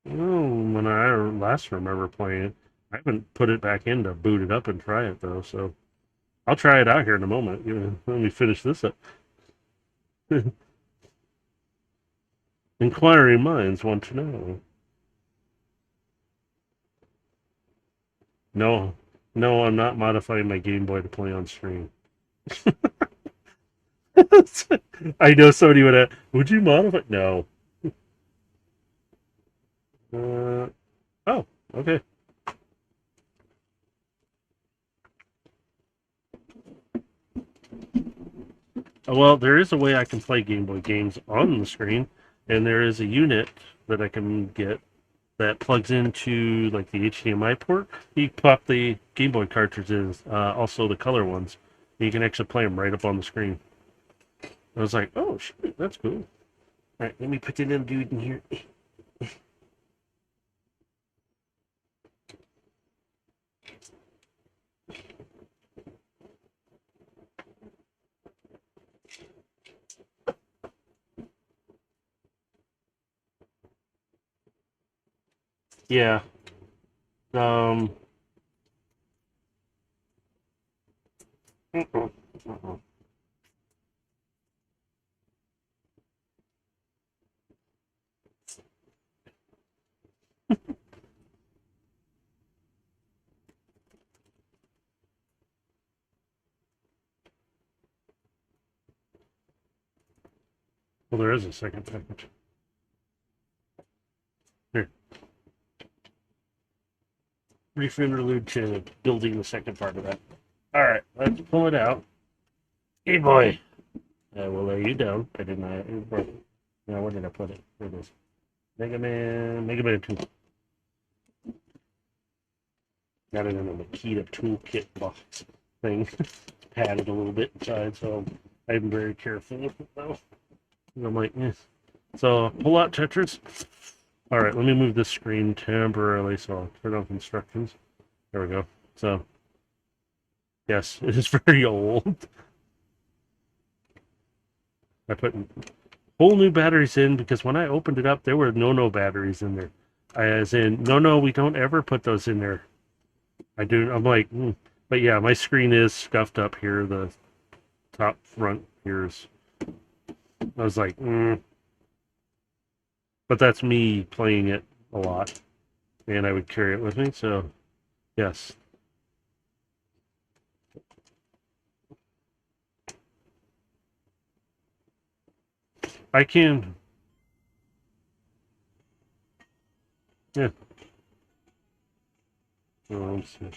Oh, when I last remember playing it, I haven't put it back in to boot it up and try it though. So I'll try it out here in a moment. Let me finish this up. Inquiring minds want to know. No, no, I'm not modifying my Game Boy to play on stream. I know somebody would have. Would you modify? No. Uh, oh, okay. Well, there is a way I can play Game Boy games on the screen, and there is a unit that I can get that plugs into like the HDMI port. You pop the Game Boy cartridges, also the color ones. And you can actually play them right up on the screen. I was like, oh shit, that's cool. All right, let me put the little dude in here. Yeah. Um. uh-uh, uh-uh. Well, there is a second package. Here, brief interlude to building the second part of that. All right, let's pull it out. Hey, boy. I will lay you down. I did not. Now, where did I put it? There it is. Mega Man 2. Got it in a Makita toolkit box thing. It's padded a little bit inside, so I'm very careful with it though. And I'm like, eh. So pull out Tetris. All right, let me move this screen temporarily so I'll turn off instructions. There we go. So, yes, it is very old. I put whole new batteries in, because when I opened it up, there were no batteries in there. As in, no, we don't ever put those in there. I'm like, but yeah, my screen is scuffed up here. The top front here is. I was like, but that's me playing it a lot, and I would carry it with me. So, yes. I can. Yeah. Let's see.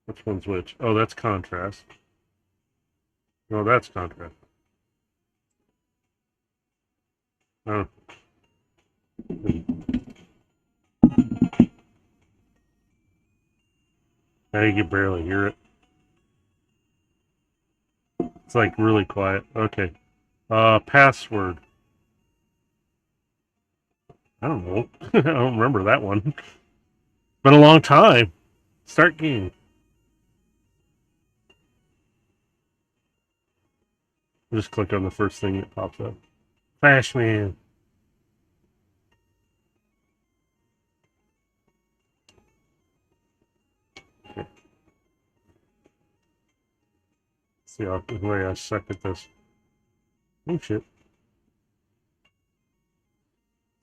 Which one's which? Oh, that's contrast. No, that's contrast. Oh. Now you can barely hear it. It's like really quiet. Okay. Password. I don't know. I don't remember that one. Been a long time. Start game. Just click on the first thing that pops up. Flashman. Okay. See how I suck at this. Oh shit.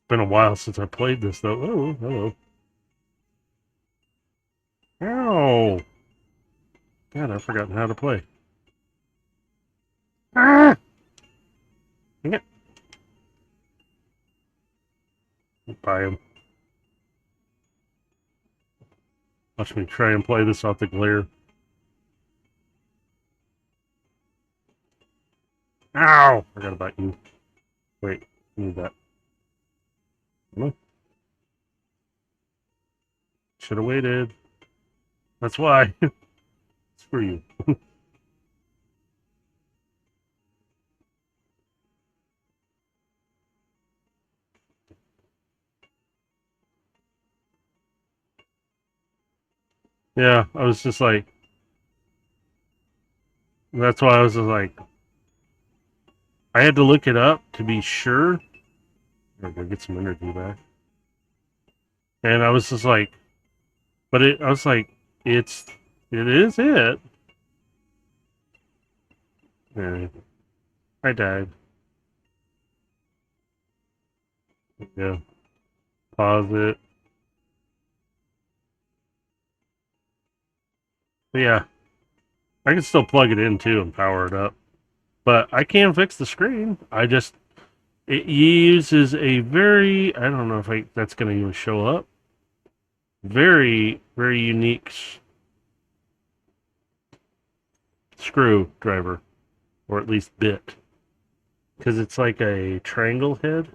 Been a while since I played this though. Oh, hello. Ow! God, I've forgotten how to play. Ah! Dang it. Buy him. Watch me try and play this off the glare. Ow! Forgot about you. Wait, need that. Should have waited. That's why. Screw you. Yeah, I was just like, that's why I was just like, I had to look it up to be sure. I'm gonna get some energy back. And I was just like, I was like, it is it. And I died. Yeah, pause it. But yeah, I can still plug it in too and power it up. But I can fix the screen. It uses a very, I don't know if that's going to even show up. Very, very unique screwdriver, or at least bit, because it's like a triangle head.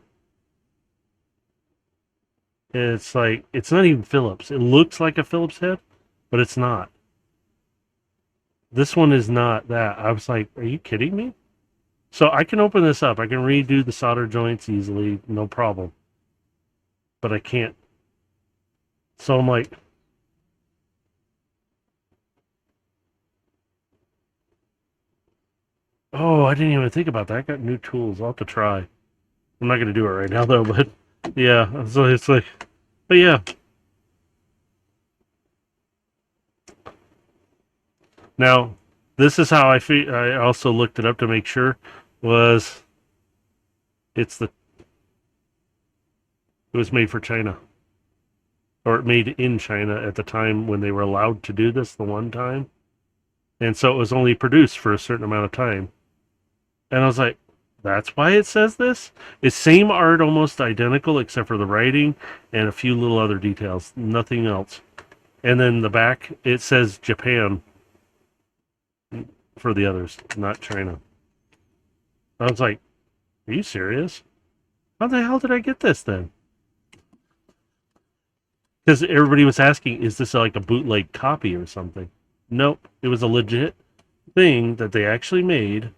It's like, it's not even Phillips. It looks like a Phillips head, but it's not. This one is not that. I was like, are you kidding me? So I can open this up. I can redo the solder joints easily, no problem. But I can't. So I'm like, oh, I didn't even think about that. I got new tools. I'll have to try. I'm not going to do it right now, though, but yeah. So it's like, but yeah. Now, this is how I also looked it up to make sure was it's the it was made for China, or made in China at the time when they were allowed to do this the one time, and so it was only produced for a certain amount of time. And I was like, that's why it says this. It's same art, almost identical, except for the writing and a few little other details. Nothing else. And then the back it says Japan for the others, not China. I was like, are you serious? How the hell did I get this then? Because everybody was asking, is this like a bootleg copy or something? Nope. It was a legit thing that they actually made.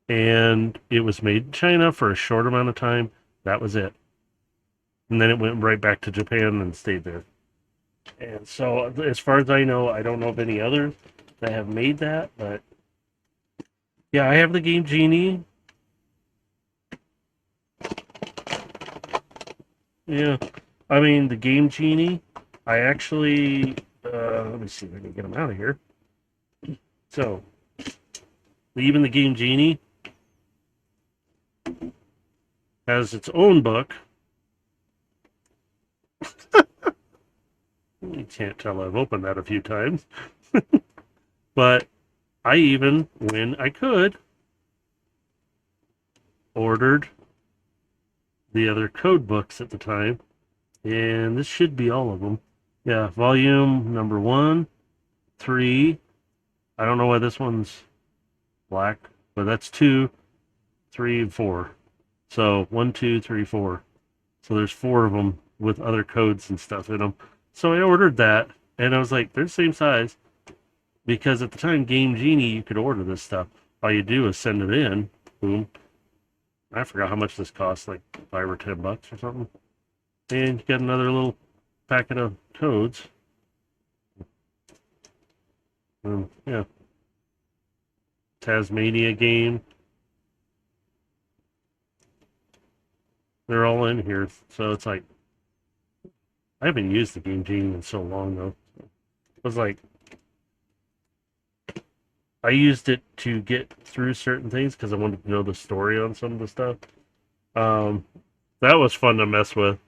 And it was made in China for a short amount of time. That was it. And then it went right back to Japan and stayed there. And so, as far as I know, I don't know of any others that have made that. But Yeah, I have the Game Genie. Yeah, I mean the Game Genie. I actually let me see if I can get them out of here. So even the Game Genie has its own book. You can't tell I've opened that a few times, but I even, when I could, ordered the other code books at the time, and this should be all of them. Yeah, volume number 1, 3. I don't know why this one's black, but that's 2, 3, and 4. So 1, 2, 3, 4. So there's 4 of them with other codes and stuff in them. So I ordered that, and I was like, they're the same size because at the time, Game Genie, you could order this stuff. All you do is send it in. Boom. I forgot how much this costs, like $5 or $10 or something. And you get another little packet of codes. Yeah. Tasmania game. They're all in here. So it's like, I haven't used the Game Genie in so long, though. It was like, I used it to get through certain things because I wanted to know the story on some of the stuff. Um, that was fun to mess with.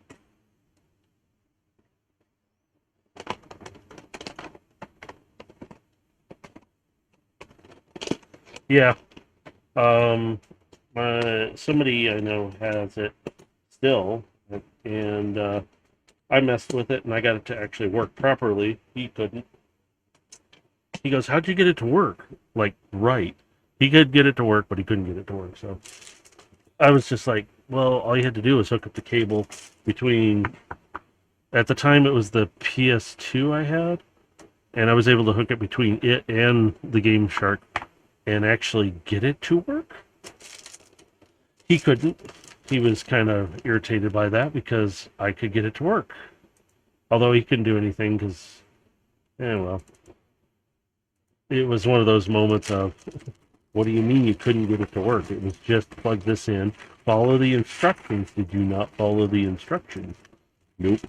Yeah. Um, somebody I know has it still, and I messed with it and I got it to actually work properly. He couldn't. He goes, "How'd you get it to work?" Like, right. He could get it to work, but he couldn't get it to work. So I was just like, well, all you had to do was hook up the cable between. At the time, it was the PS2 I had, and I was able to hook it between it and the Game Shark and actually get it to work. He couldn't. He was kind of irritated by that because I could get it to work. Although he couldn't do anything because, well, it was one of those moments of, what do you mean you couldn't get it to work? It was just plug this in, follow the instructions. Did you not follow the instructions? Nope.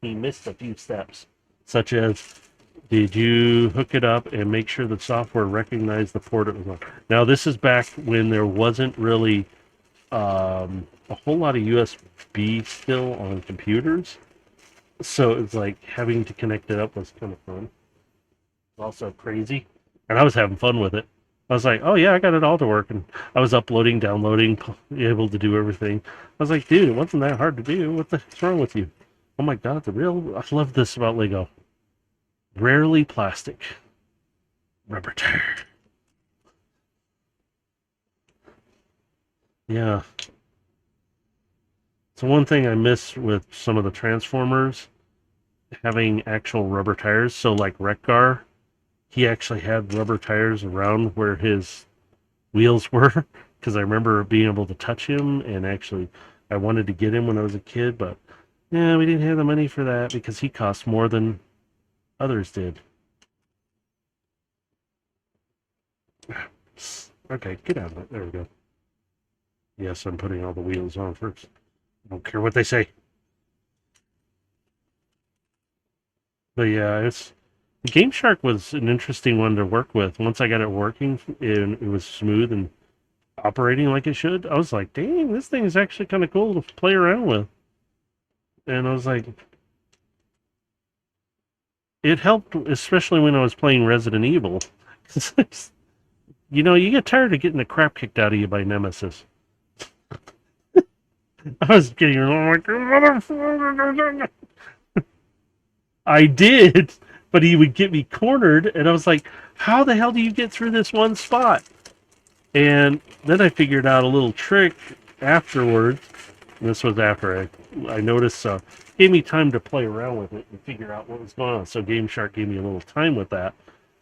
He missed a few steps, such as, did you hook it up and make sure the software recognized the port it was on? Now, this is back when there wasn't really a whole lot of USB still on computers. So it's like having to connect it up was kind of fun. Also crazy. And I was having fun with it. I was like, oh yeah, I got it all to work. And I was uploading, downloading, able to do everything. I was like, dude, it wasn't that hard to do. What the heck's wrong with you? Oh my God, I love this about Lego. Rarely plastic. Rubber tire. Yeah. So one thing I miss with some of the Transformers, having actual rubber tires. So like Wreck-Gar, he actually had rubber tires around where his wheels were because I remember being able to touch him and actually I wanted to get him when I was a kid, but yeah, we didn't have the money for that because he cost more than others did. Okay, get out of it. There we go. Yes, I'm putting all the wheels on first. I don't care what they say. But yeah, it's Game Shark was an interesting one to work with. Once I got it working and it was smooth and operating like it should, I was like, dang, this thing is actually kind of cool to play around with. And I was like, it helped, especially when I was playing Resident Evil. You get tired of getting the crap kicked out of you by Nemesis. I was getting like, motherfucker. I did, but he would get me cornered, and I was like, how the hell do you get through this one spot? And then I figured out a little trick afterwards. This was after I noticed, gave me time to play around with it and figure out what was going on. So Game Shark gave me a little time with that.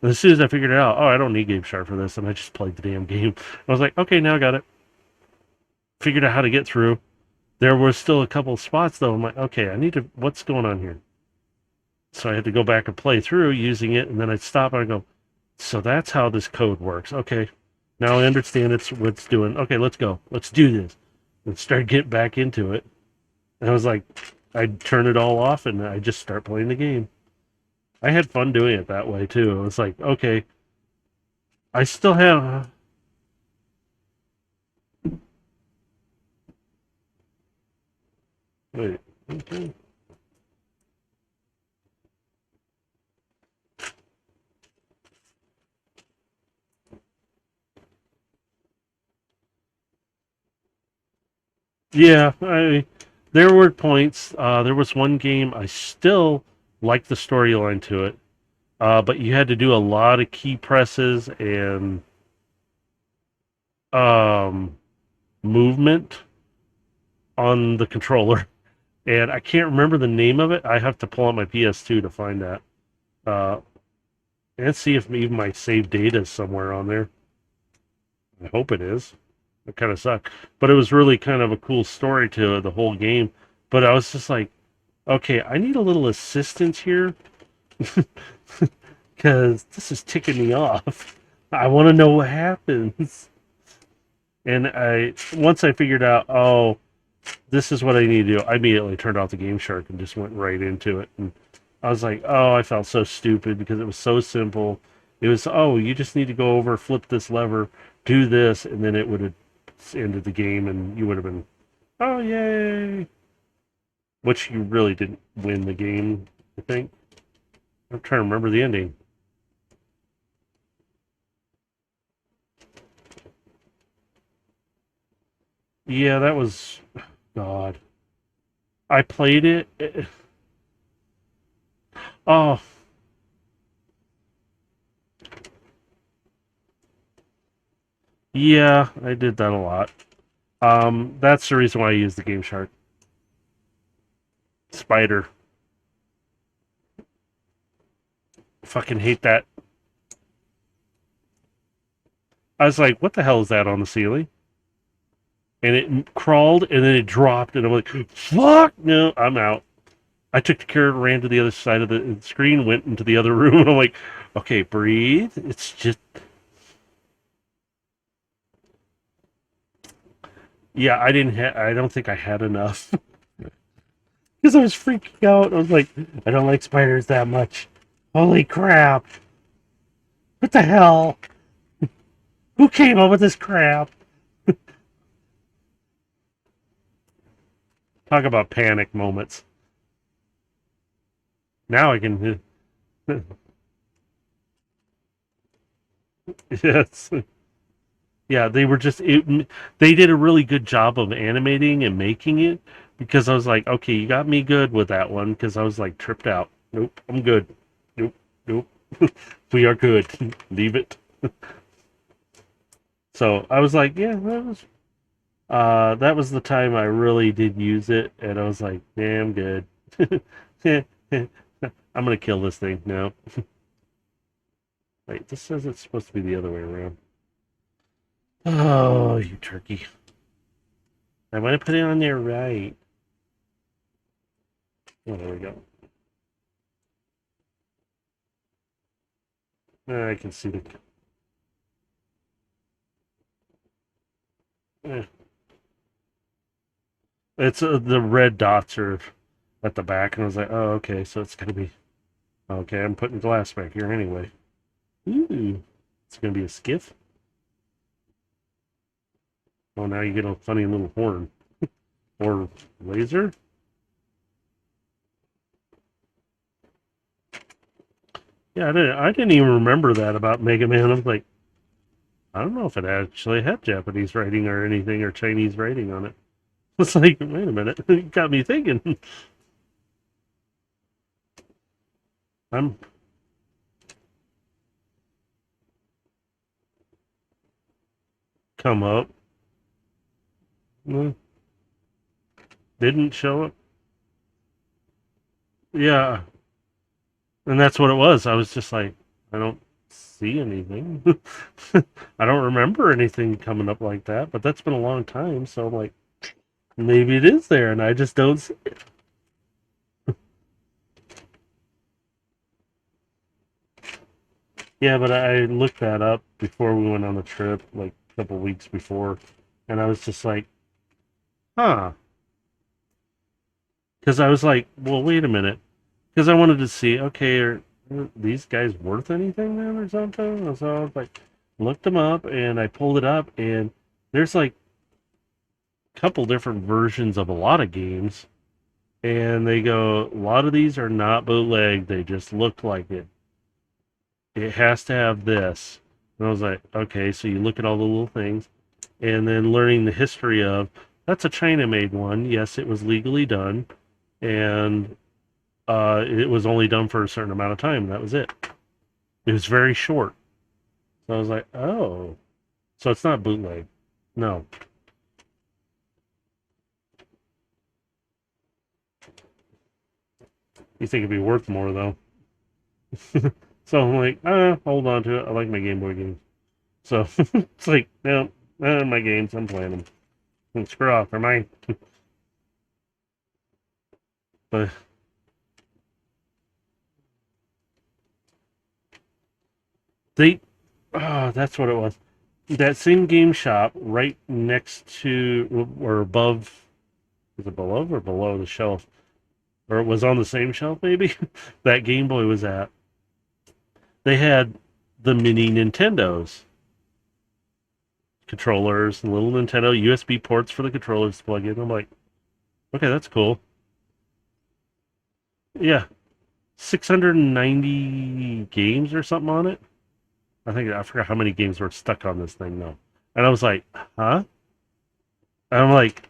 And as soon as I figured it out, oh, I don't need Game Shark for this, and I just played the damn game. I was like, okay, now I got it. Figured out how to get through. There was still a couple spots though. I'm like, okay, what's going on here? So I had to go back and play through using it, and then I'd stop and I'd go, so that's how this code works. Okay, Now I understand it's what's doing. Okay, let's go. Let's do this. And start getting back into it. And I was like, I'd turn it all off and I just start playing the game. I had fun doing it that way too. It was like, okay, I still have. Wait. Okay. Yeah, there were points. There was one game I still liked the storyline to it, but you had to do a lot of key presses and um, movement on the controller, and I can't remember the name of it. I have to pull out my PS2 to find that, uh, and see if even my saved data is somewhere on there. I hope it is. It kind of sucked, but it was really kind of a cool story to the whole game. But I was just like, okay, I need a little assistance here because this is ticking me off. I want to know what happens. And I once I figured out, oh, this is what I need to do. I immediately turned off the Game Shark and just went right into it. And I was like, oh, I felt so stupid because it was so simple. It was, oh, you just need to go over, flip this lever, do this, and then it would have ended the game, and you would have been, oh, yay! Which you really didn't win the game, I think. I'm trying to remember the ending. Yeah, that was, God. I played it. Oh, yeah, I did that a lot. That's the reason why I use the Game Shark. Spider. Fucking hate that. I was like, what the hell is that on the ceiling? And it crawled and then it dropped, and I'm like, fuck, no, I'm out. I took the carrot, ran to the other side of the screen, went into the other room, and I'm like, okay, breathe. It's just, yeah, I don't think I had enough because I was freaking out. I was like, I don't like spiders that much. Holy crap! What the hell? Who came up with this crap? Talk about panic moments. Now I can, yes, yeah. They did a really good job of animating and making it because I was like, okay, you got me good with that one because I was like tripped out. Nope, I'm good. Nope, nope. We are good. Leave it. So I was like, yeah, that was the time I really did use it, and I was like, yeah, I'm good. I'm gonna kill this thing now. Wait, this says it's supposed to be the other way around. Oh, you turkey! I want to put it on there right. Oh, there we go. I can see the. Eh. It's the red dots are at the back, and I was like, oh, okay, so it's gonna be okay. I'm putting glass back here anyway. Ooh, it's gonna be a skiff. Oh, now you get a funny little horn or laser. Yeah, I didn't even remember that about Mega Man. I was like, I don't know if it actually had Japanese writing or anything or Chinese writing on it. It's like, wait a minute, it got me thinking. I'm come up. Didn't show up. Yeah, and that's what it was. I was just like, I don't see anything. I don't remember anything coming up like that, but that's been a long time. So I'm like, maybe it is there, and I just don't see it. Yeah, but I looked that up before we went on the trip, like a couple weeks before, and I was just like, huh. Because I was like, well, wait a minute. Because I wanted to see, okay, are these guys worth anything then or something? And so I was like, looked them up and I pulled it up, and there's like a couple different versions of a lot of games. And they go, a lot of these are not bootleg, they just look like it. It has to have this. And I was like, okay, so you look at all the little things, and then learning the history of that's a China made one. Yes, it was legally done, and it was only done for a certain amount of time. That was it. It was very short. So I was like, oh, so it's not bootleg. No. You think it'd be worth more though. So I'm like, hold on to it. I like my Game Boy games. So it's like, no, my games. I'm playing them. And screw off. They're mine. But they, oh, that's what it was. That same game shop right next to or above, is it below or below the shelf? Or it was on the same shelf maybe? That Game Boy was at. They had the mini Nintendos, controllers, and little Nintendo USB ports for the controllers to plug in. I'm like, okay, that's cool. Yeah, 690 games or something on it. I forgot how many games were stuck on this thing though. And I was like, huh? And I'm like,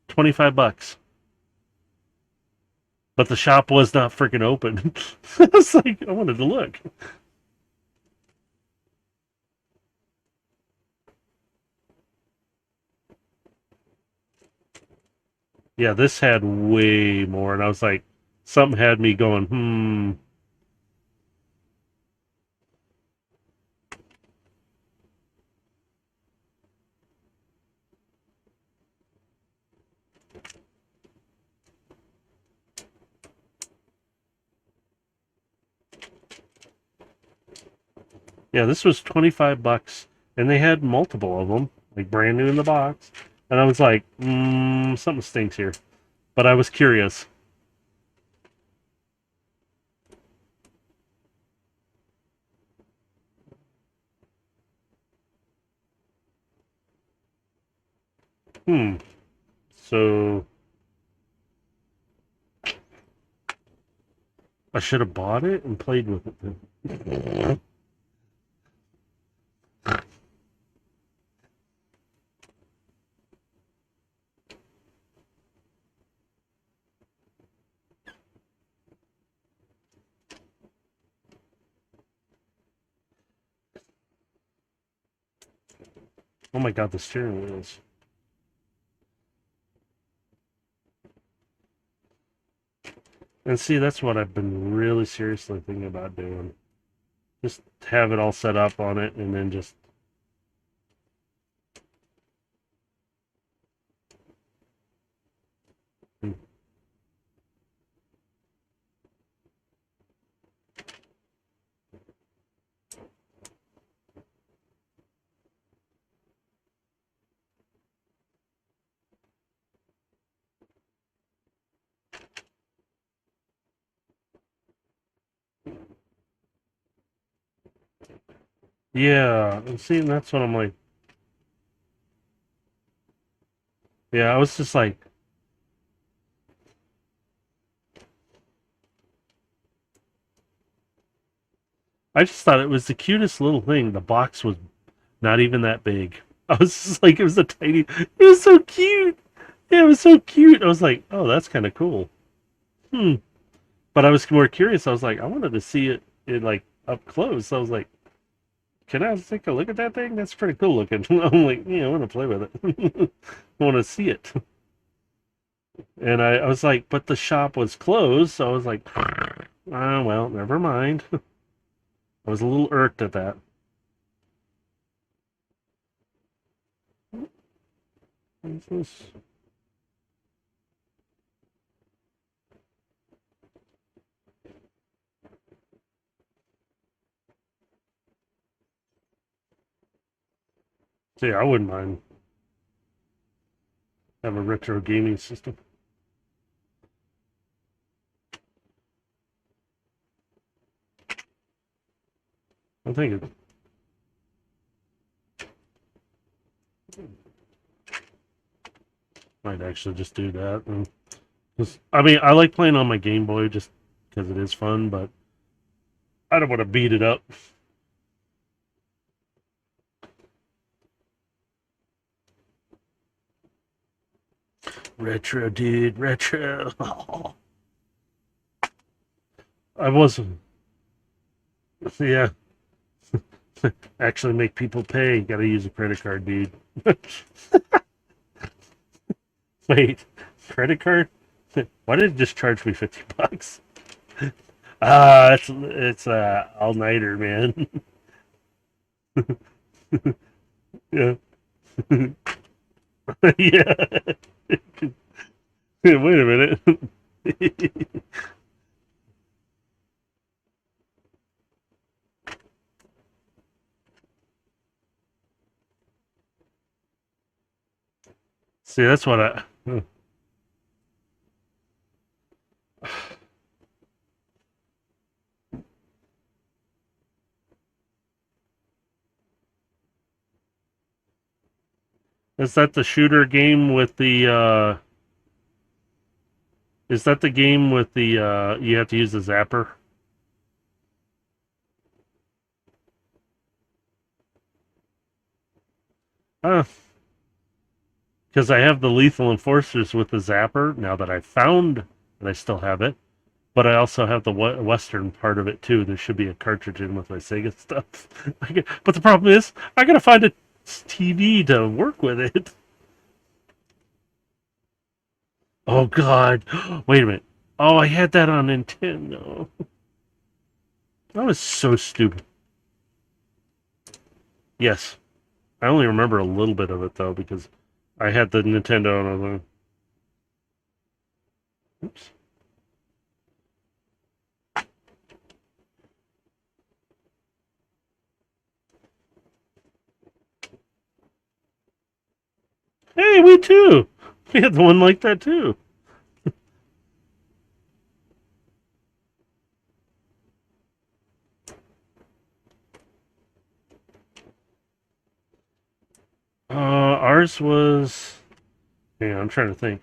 25 bucks. But the shop was not freaking open. I was like, I wanted to look. Yeah, this had way more, and I was like, something had me going, hmm. Yeah, this was 25 bucks, and they had multiple of them, like brand new in the box. And I was like, something stinks here. But I was curious. Hmm. So I should have bought it and played with it then. Oh my god, the steering wheels. And see, that's what I've been really seriously thinking about doing. Just have it all set up on it and then just. Yeah, and see, and that's what I'm like. Yeah, I was just like, I just thought it was the cutest little thing. The box was not even that big. I was just like, it was a tiny, it was so cute. Yeah, it was so cute. I was like, oh, that's kind of cool. Hmm. But I was more curious. I was like, I wanted to see it in like up close. So I was like, can I take a look at that thing? That's pretty cool looking. I'm like, yeah, I want to play with it. I want to see it. And I was like, but the shop was closed. So I was like, well, never mind. I was a little irked at that. What's this? See, I wouldn't mind having a retro gaming system. I think it might actually just do that. And I mean, I like playing on my Game Boy just because it is fun, but I don't want to beat it up. Retro, dude, retro. I wasn't. Yeah, actually make people pay. You gotta use a credit card, dude. Wait, credit card? Why did it just charge me $50? It's all nighter, man. Yeah, yeah. Wait a minute. See, that's what I. Is that the shooter game with the? Is that the game with the? You have to use the zapper. Uh, because I have the Lethal Enforcers with the zapper now that I found, and I still have it. But I also have the Western part of it too. There should be a cartridge in with my Sega stuff. But the problem is, I gotta find a TV to work with it. Oh God! Wait a minute. Oh, I had that on Nintendo. That was so stupid. Yes, I only remember a little bit of it though because I had the Nintendo and I was like, oops. Hey, we too. We had the one like that too. Ours was. Yeah, I'm trying to think.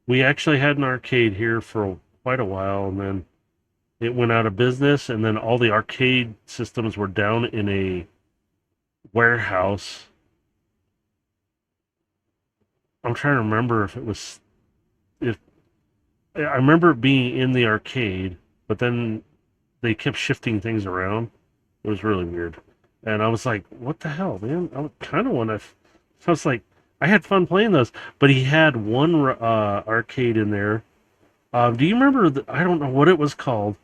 We actually had an arcade here for quite a while, and then it went out of business, and then all the arcade systems were down in a warehouse. I'm trying to remember if it was if I remember it being in the arcade, but then they kept shifting things around. It was really weird, and I was like, "What the hell, man?" I kind of want to. I was like, I had fun playing those, but he had one arcade in there. Do you remember? I don't know what it was called.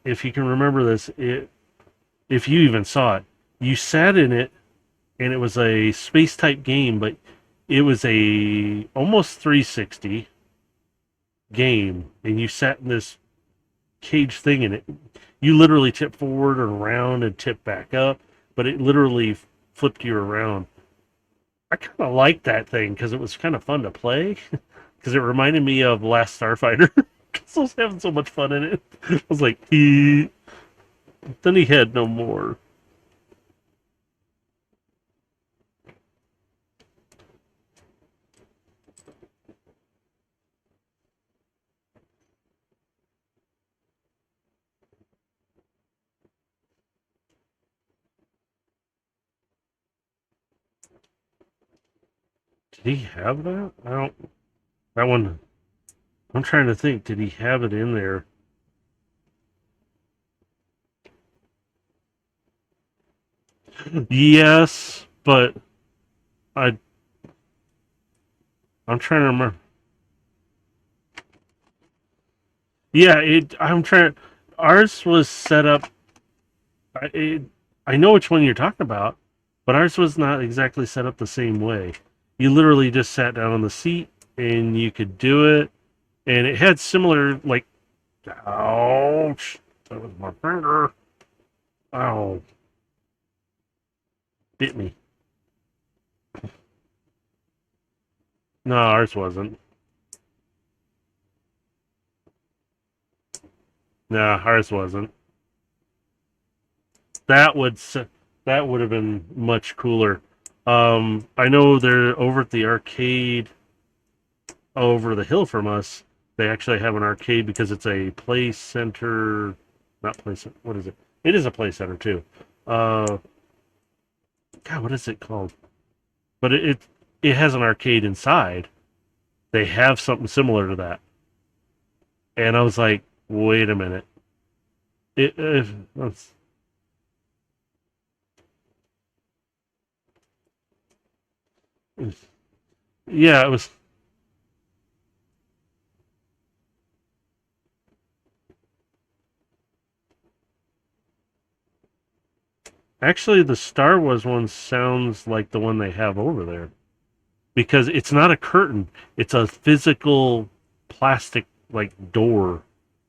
If you can remember this, if you even saw it, you sat in it and it was a space type game, but it was a almost 360 game, and you sat in this cage thing, and it you literally tipped forward and around and tipped back up, but it literally flipped you around. I kind of liked that thing because it was kind of fun to play because it reminded me of Last Starfighter because I was having so much fun in it. I was like, then he had no more. Did he have that? I don't. That one. I'm trying to think. Did he have it in there? Yes, but I. I'm trying to remember. Yeah, it. I'm trying. Ours was set up. It, I know which one you're talking about, but ours was not exactly set up the same way. You literally just sat down on the seat and you could do it, and it had similar like. Ouch! That was my finger. Ow! Bit me. No, ours wasn't. No, ours wasn't. That would that would have been much cooler. I know they're over at the arcade over the hill from us. They actually have an arcade because it's a play center, not play center. What is it? It is a play center too. Uh, God, what is it called? But it has an arcade inside. They have something similar to that, and I was like, wait a minute. It yeah, it was. Actually, the Star Wars one sounds like the one they have over there because it's not a curtain; it's a physical plastic like door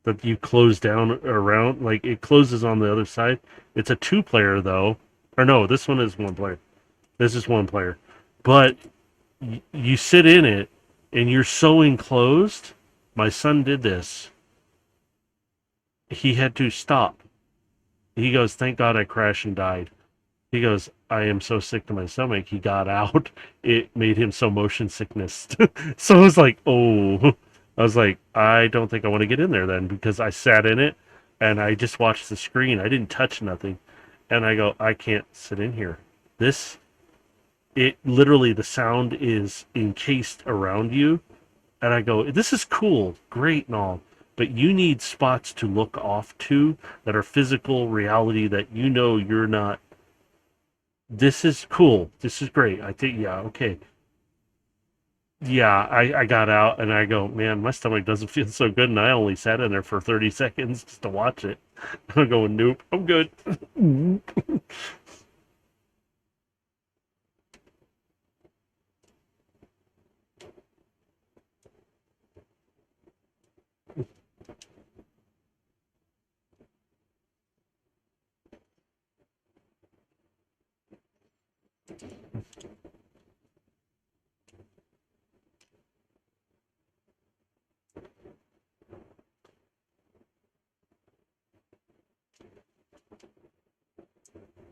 that you close down around. Like it closes on the other side. It's a two-player though, or no, this one is one player. This is one player, but you sit in it and you're so enclosed. My son did this. He had to stop. He goes, "Thank God I crashed and died." He goes, I am so sick to my stomach. He got out. It made him so motion sickness. So I was like, oh, I was like, I don't think I want to get in there then because I sat in it and I just watched the screen. I didn't touch nothing. And I go, I can't sit in here. This, it literally, the sound is encased around you. And I go, this is cool, great and all. But you need spots to look off to that are physical reality that you know you're not. This is cool. This is great. I think, yeah, okay. Yeah, I got out and I go, man, my stomach doesn't feel so good. And I only sat in there for 30 seconds just to watch it. I'm going, nope, I'm good.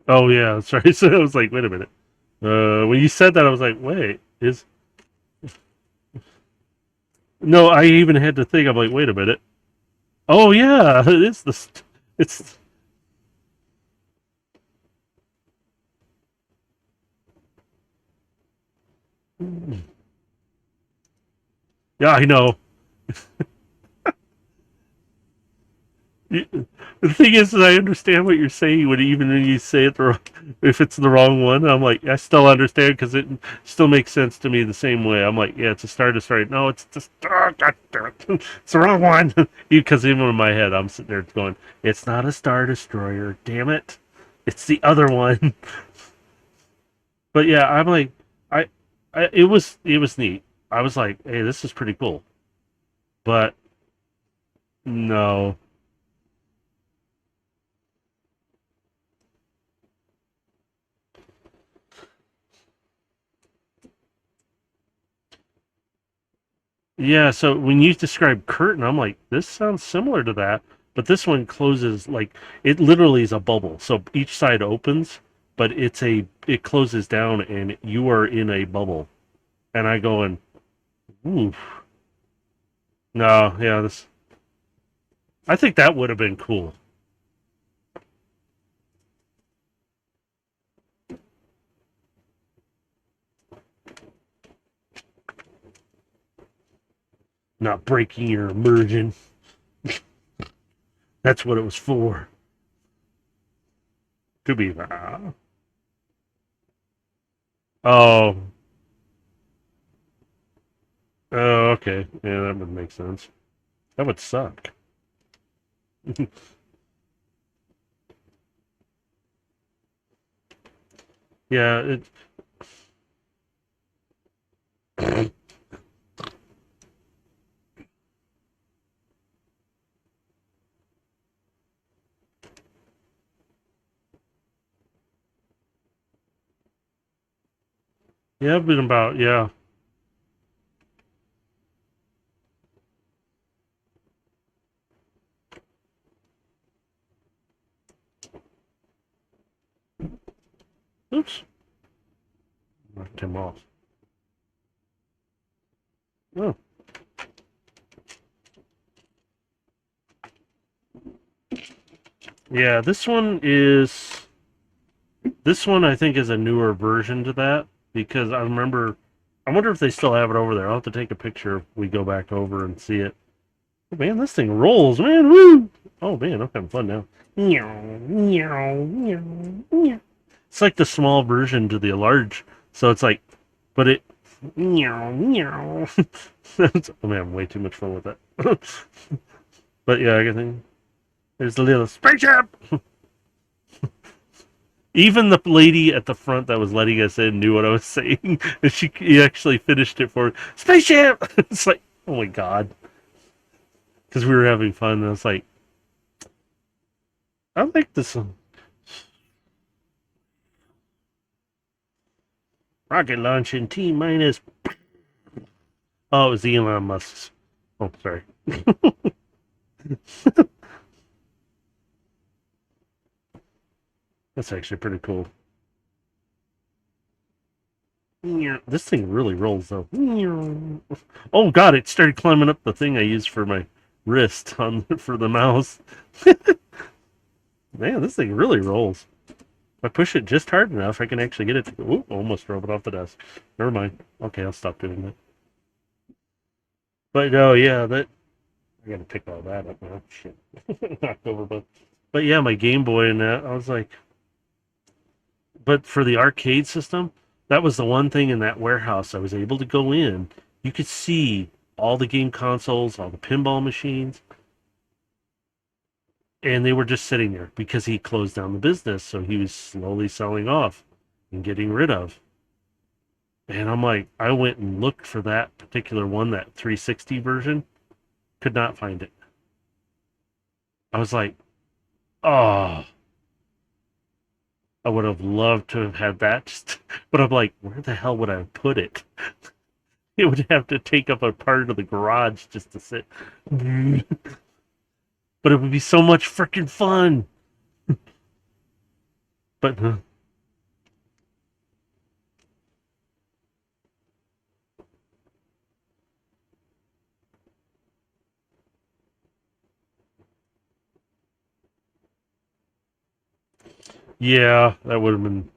Oh, yeah, that's right. So I was like, wait a minute. When you said that, I was like, wait, is. No, I even had to think, I'm like, wait a minute. Oh, yeah, it's the. It's. Yeah, I know. The thing is, I understand what you're saying when even when you say it the wrong, if it's the wrong one, I'm like, I still understand because it still makes sense to me the same way. I'm like, yeah, it's a Star Destroyer. No, it's just it's the wrong one. Because even in my head, I'm sitting there going, it's not a Star Destroyer. Damn it, it's the other one. But yeah, I'm like, I, it was neat. I was like, hey, this is pretty cool. But no. Yeah, so when you describe curtain, I'm like, this sounds similar to that, but this one closes like it literally is a bubble. So each side opens, but it closes down and you are in a bubble. And I go in, ooh, no, yeah, this I think that would have been cool. Not breaking your immersion. That's what it was for. To be oh, oh, okay. Yeah, that would make sense. That would suck. Yeah, yeah, I've been about yeah. Oops. Knocked him off. Oh. Yeah, this one is. This one I think is a newer version to that because I remember. I wonder if they still have it over there. I'll have to take a picture if we go back over and see it. Oh, man, this thing rolls, man. Woo! Oh man, I'm having fun now. Meow, meow, meow, meow. It's like the small version to the large, so it's like, but it meow meow. Oh man, I'm having way too much fun with that. But yeah, I think there's the little spaceship. Even the lady at the front that was letting us in knew what I was saying, and he actually finished it for spaceship. It's like, oh my god, because we were having fun. And I was like, I like this one. Rocket launch in T minus. Oh, it was Elon Musk's. Oh, sorry. That's actually pretty cool. This thing really rolls though. Oh god, it started climbing up the thing I used for my wrist on for the mouse. Man, this thing really rolls. If I push it just hard enough, I can actually get it to go. Ooh, almost drove it off the desk. Never mind. Okay, I'll stop doing that. But no, yeah, that I gotta pick all that up now. Shit. Knocked over, but yeah, my Game Boy and that, I was like, but for the arcade system, that was the one thing in that warehouse I was able to go in. You could see all the game consoles, all the pinball machines, and they were just sitting there because he closed down the business, so he was slowly selling off and getting rid of. And I'm like, I went and looked for that particular one, that 360 version, could not find it. I was like, oh, I would have loved to have had that. Just, but I'm like, where the hell would I put it? It would have to take up a part of the garage just to sit. But it would be so much freaking fun. But yeah, that would have been.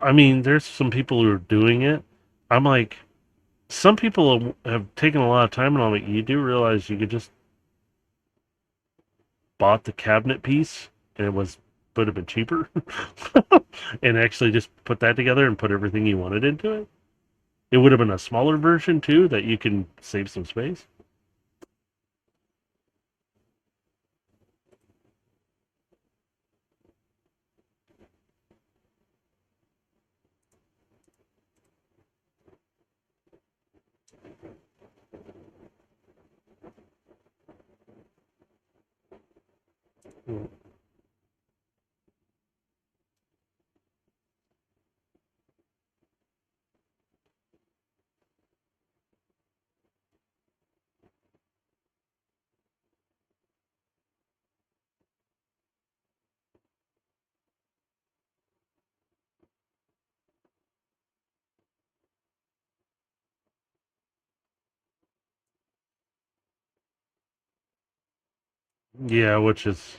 I mean, there's some people who are doing it. I'm like, some people have taken a lot of time, and I'm like, you do realize you could just bought the cabinet piece, and it would have been cheaper, and actually just put that together and put everything you wanted into it. It would have been a smaller version too that you can save some space. Yeah, which is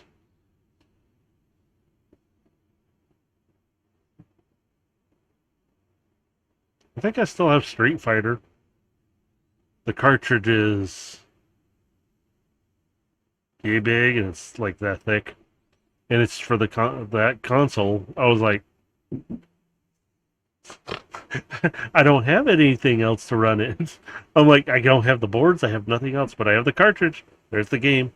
I think I still have Street Fighter. The cartridge is yay big and it's like that thick, and it's for the that console. I was like, I don't have anything else to run it. I'm like, I don't have the boards. I have nothing else, but I have the cartridge. There's the game.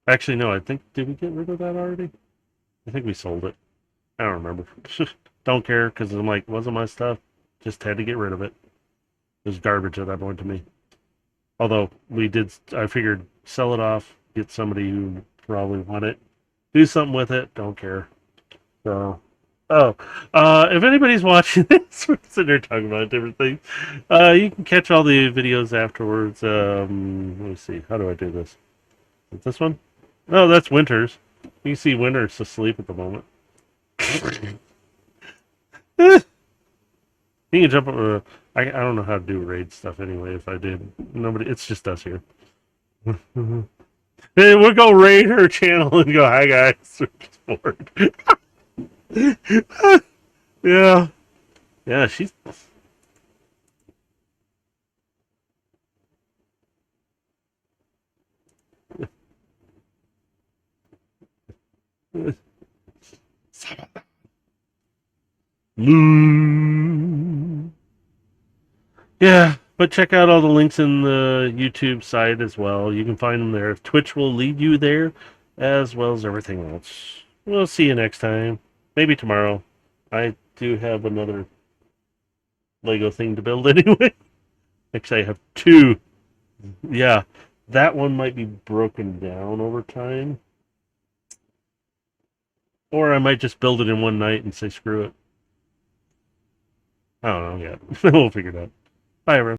Actually, no. I think did we get rid of that already? I think we sold it. I don't remember. Don't care because I'm like, it wasn't my stuff. Just had to get rid of it. It was garbage at that point to me. Although we did, I figured sell it off, get somebody who probably want it, do something with it. Don't care. So, oh, if anybody's watching this, we're sitting there talking about different things. You can catch all the videos afterwards. Let me see. How do I do this? Is this one? No, that's Winters. You can see Winters asleep at the moment. You can jump. I don't know how to do raid stuff anyway. If I did, nobody. It's just us here. Hey, we'll go raid her channel and go, "Hi guys, we're just bored." Yeah, yeah. She's Lou. Yeah, but check out all the links in the YouTube site as well. You can find them there. Twitch will lead you there, as well as everything else. We'll see you next time. Maybe tomorrow. I do have another Lego thing to build anyway. Actually, I have two. Yeah, that one might be broken down over time. Or I might just build it in one night and say screw it. I don't know yet. We'll figure it out. Bye, everyone.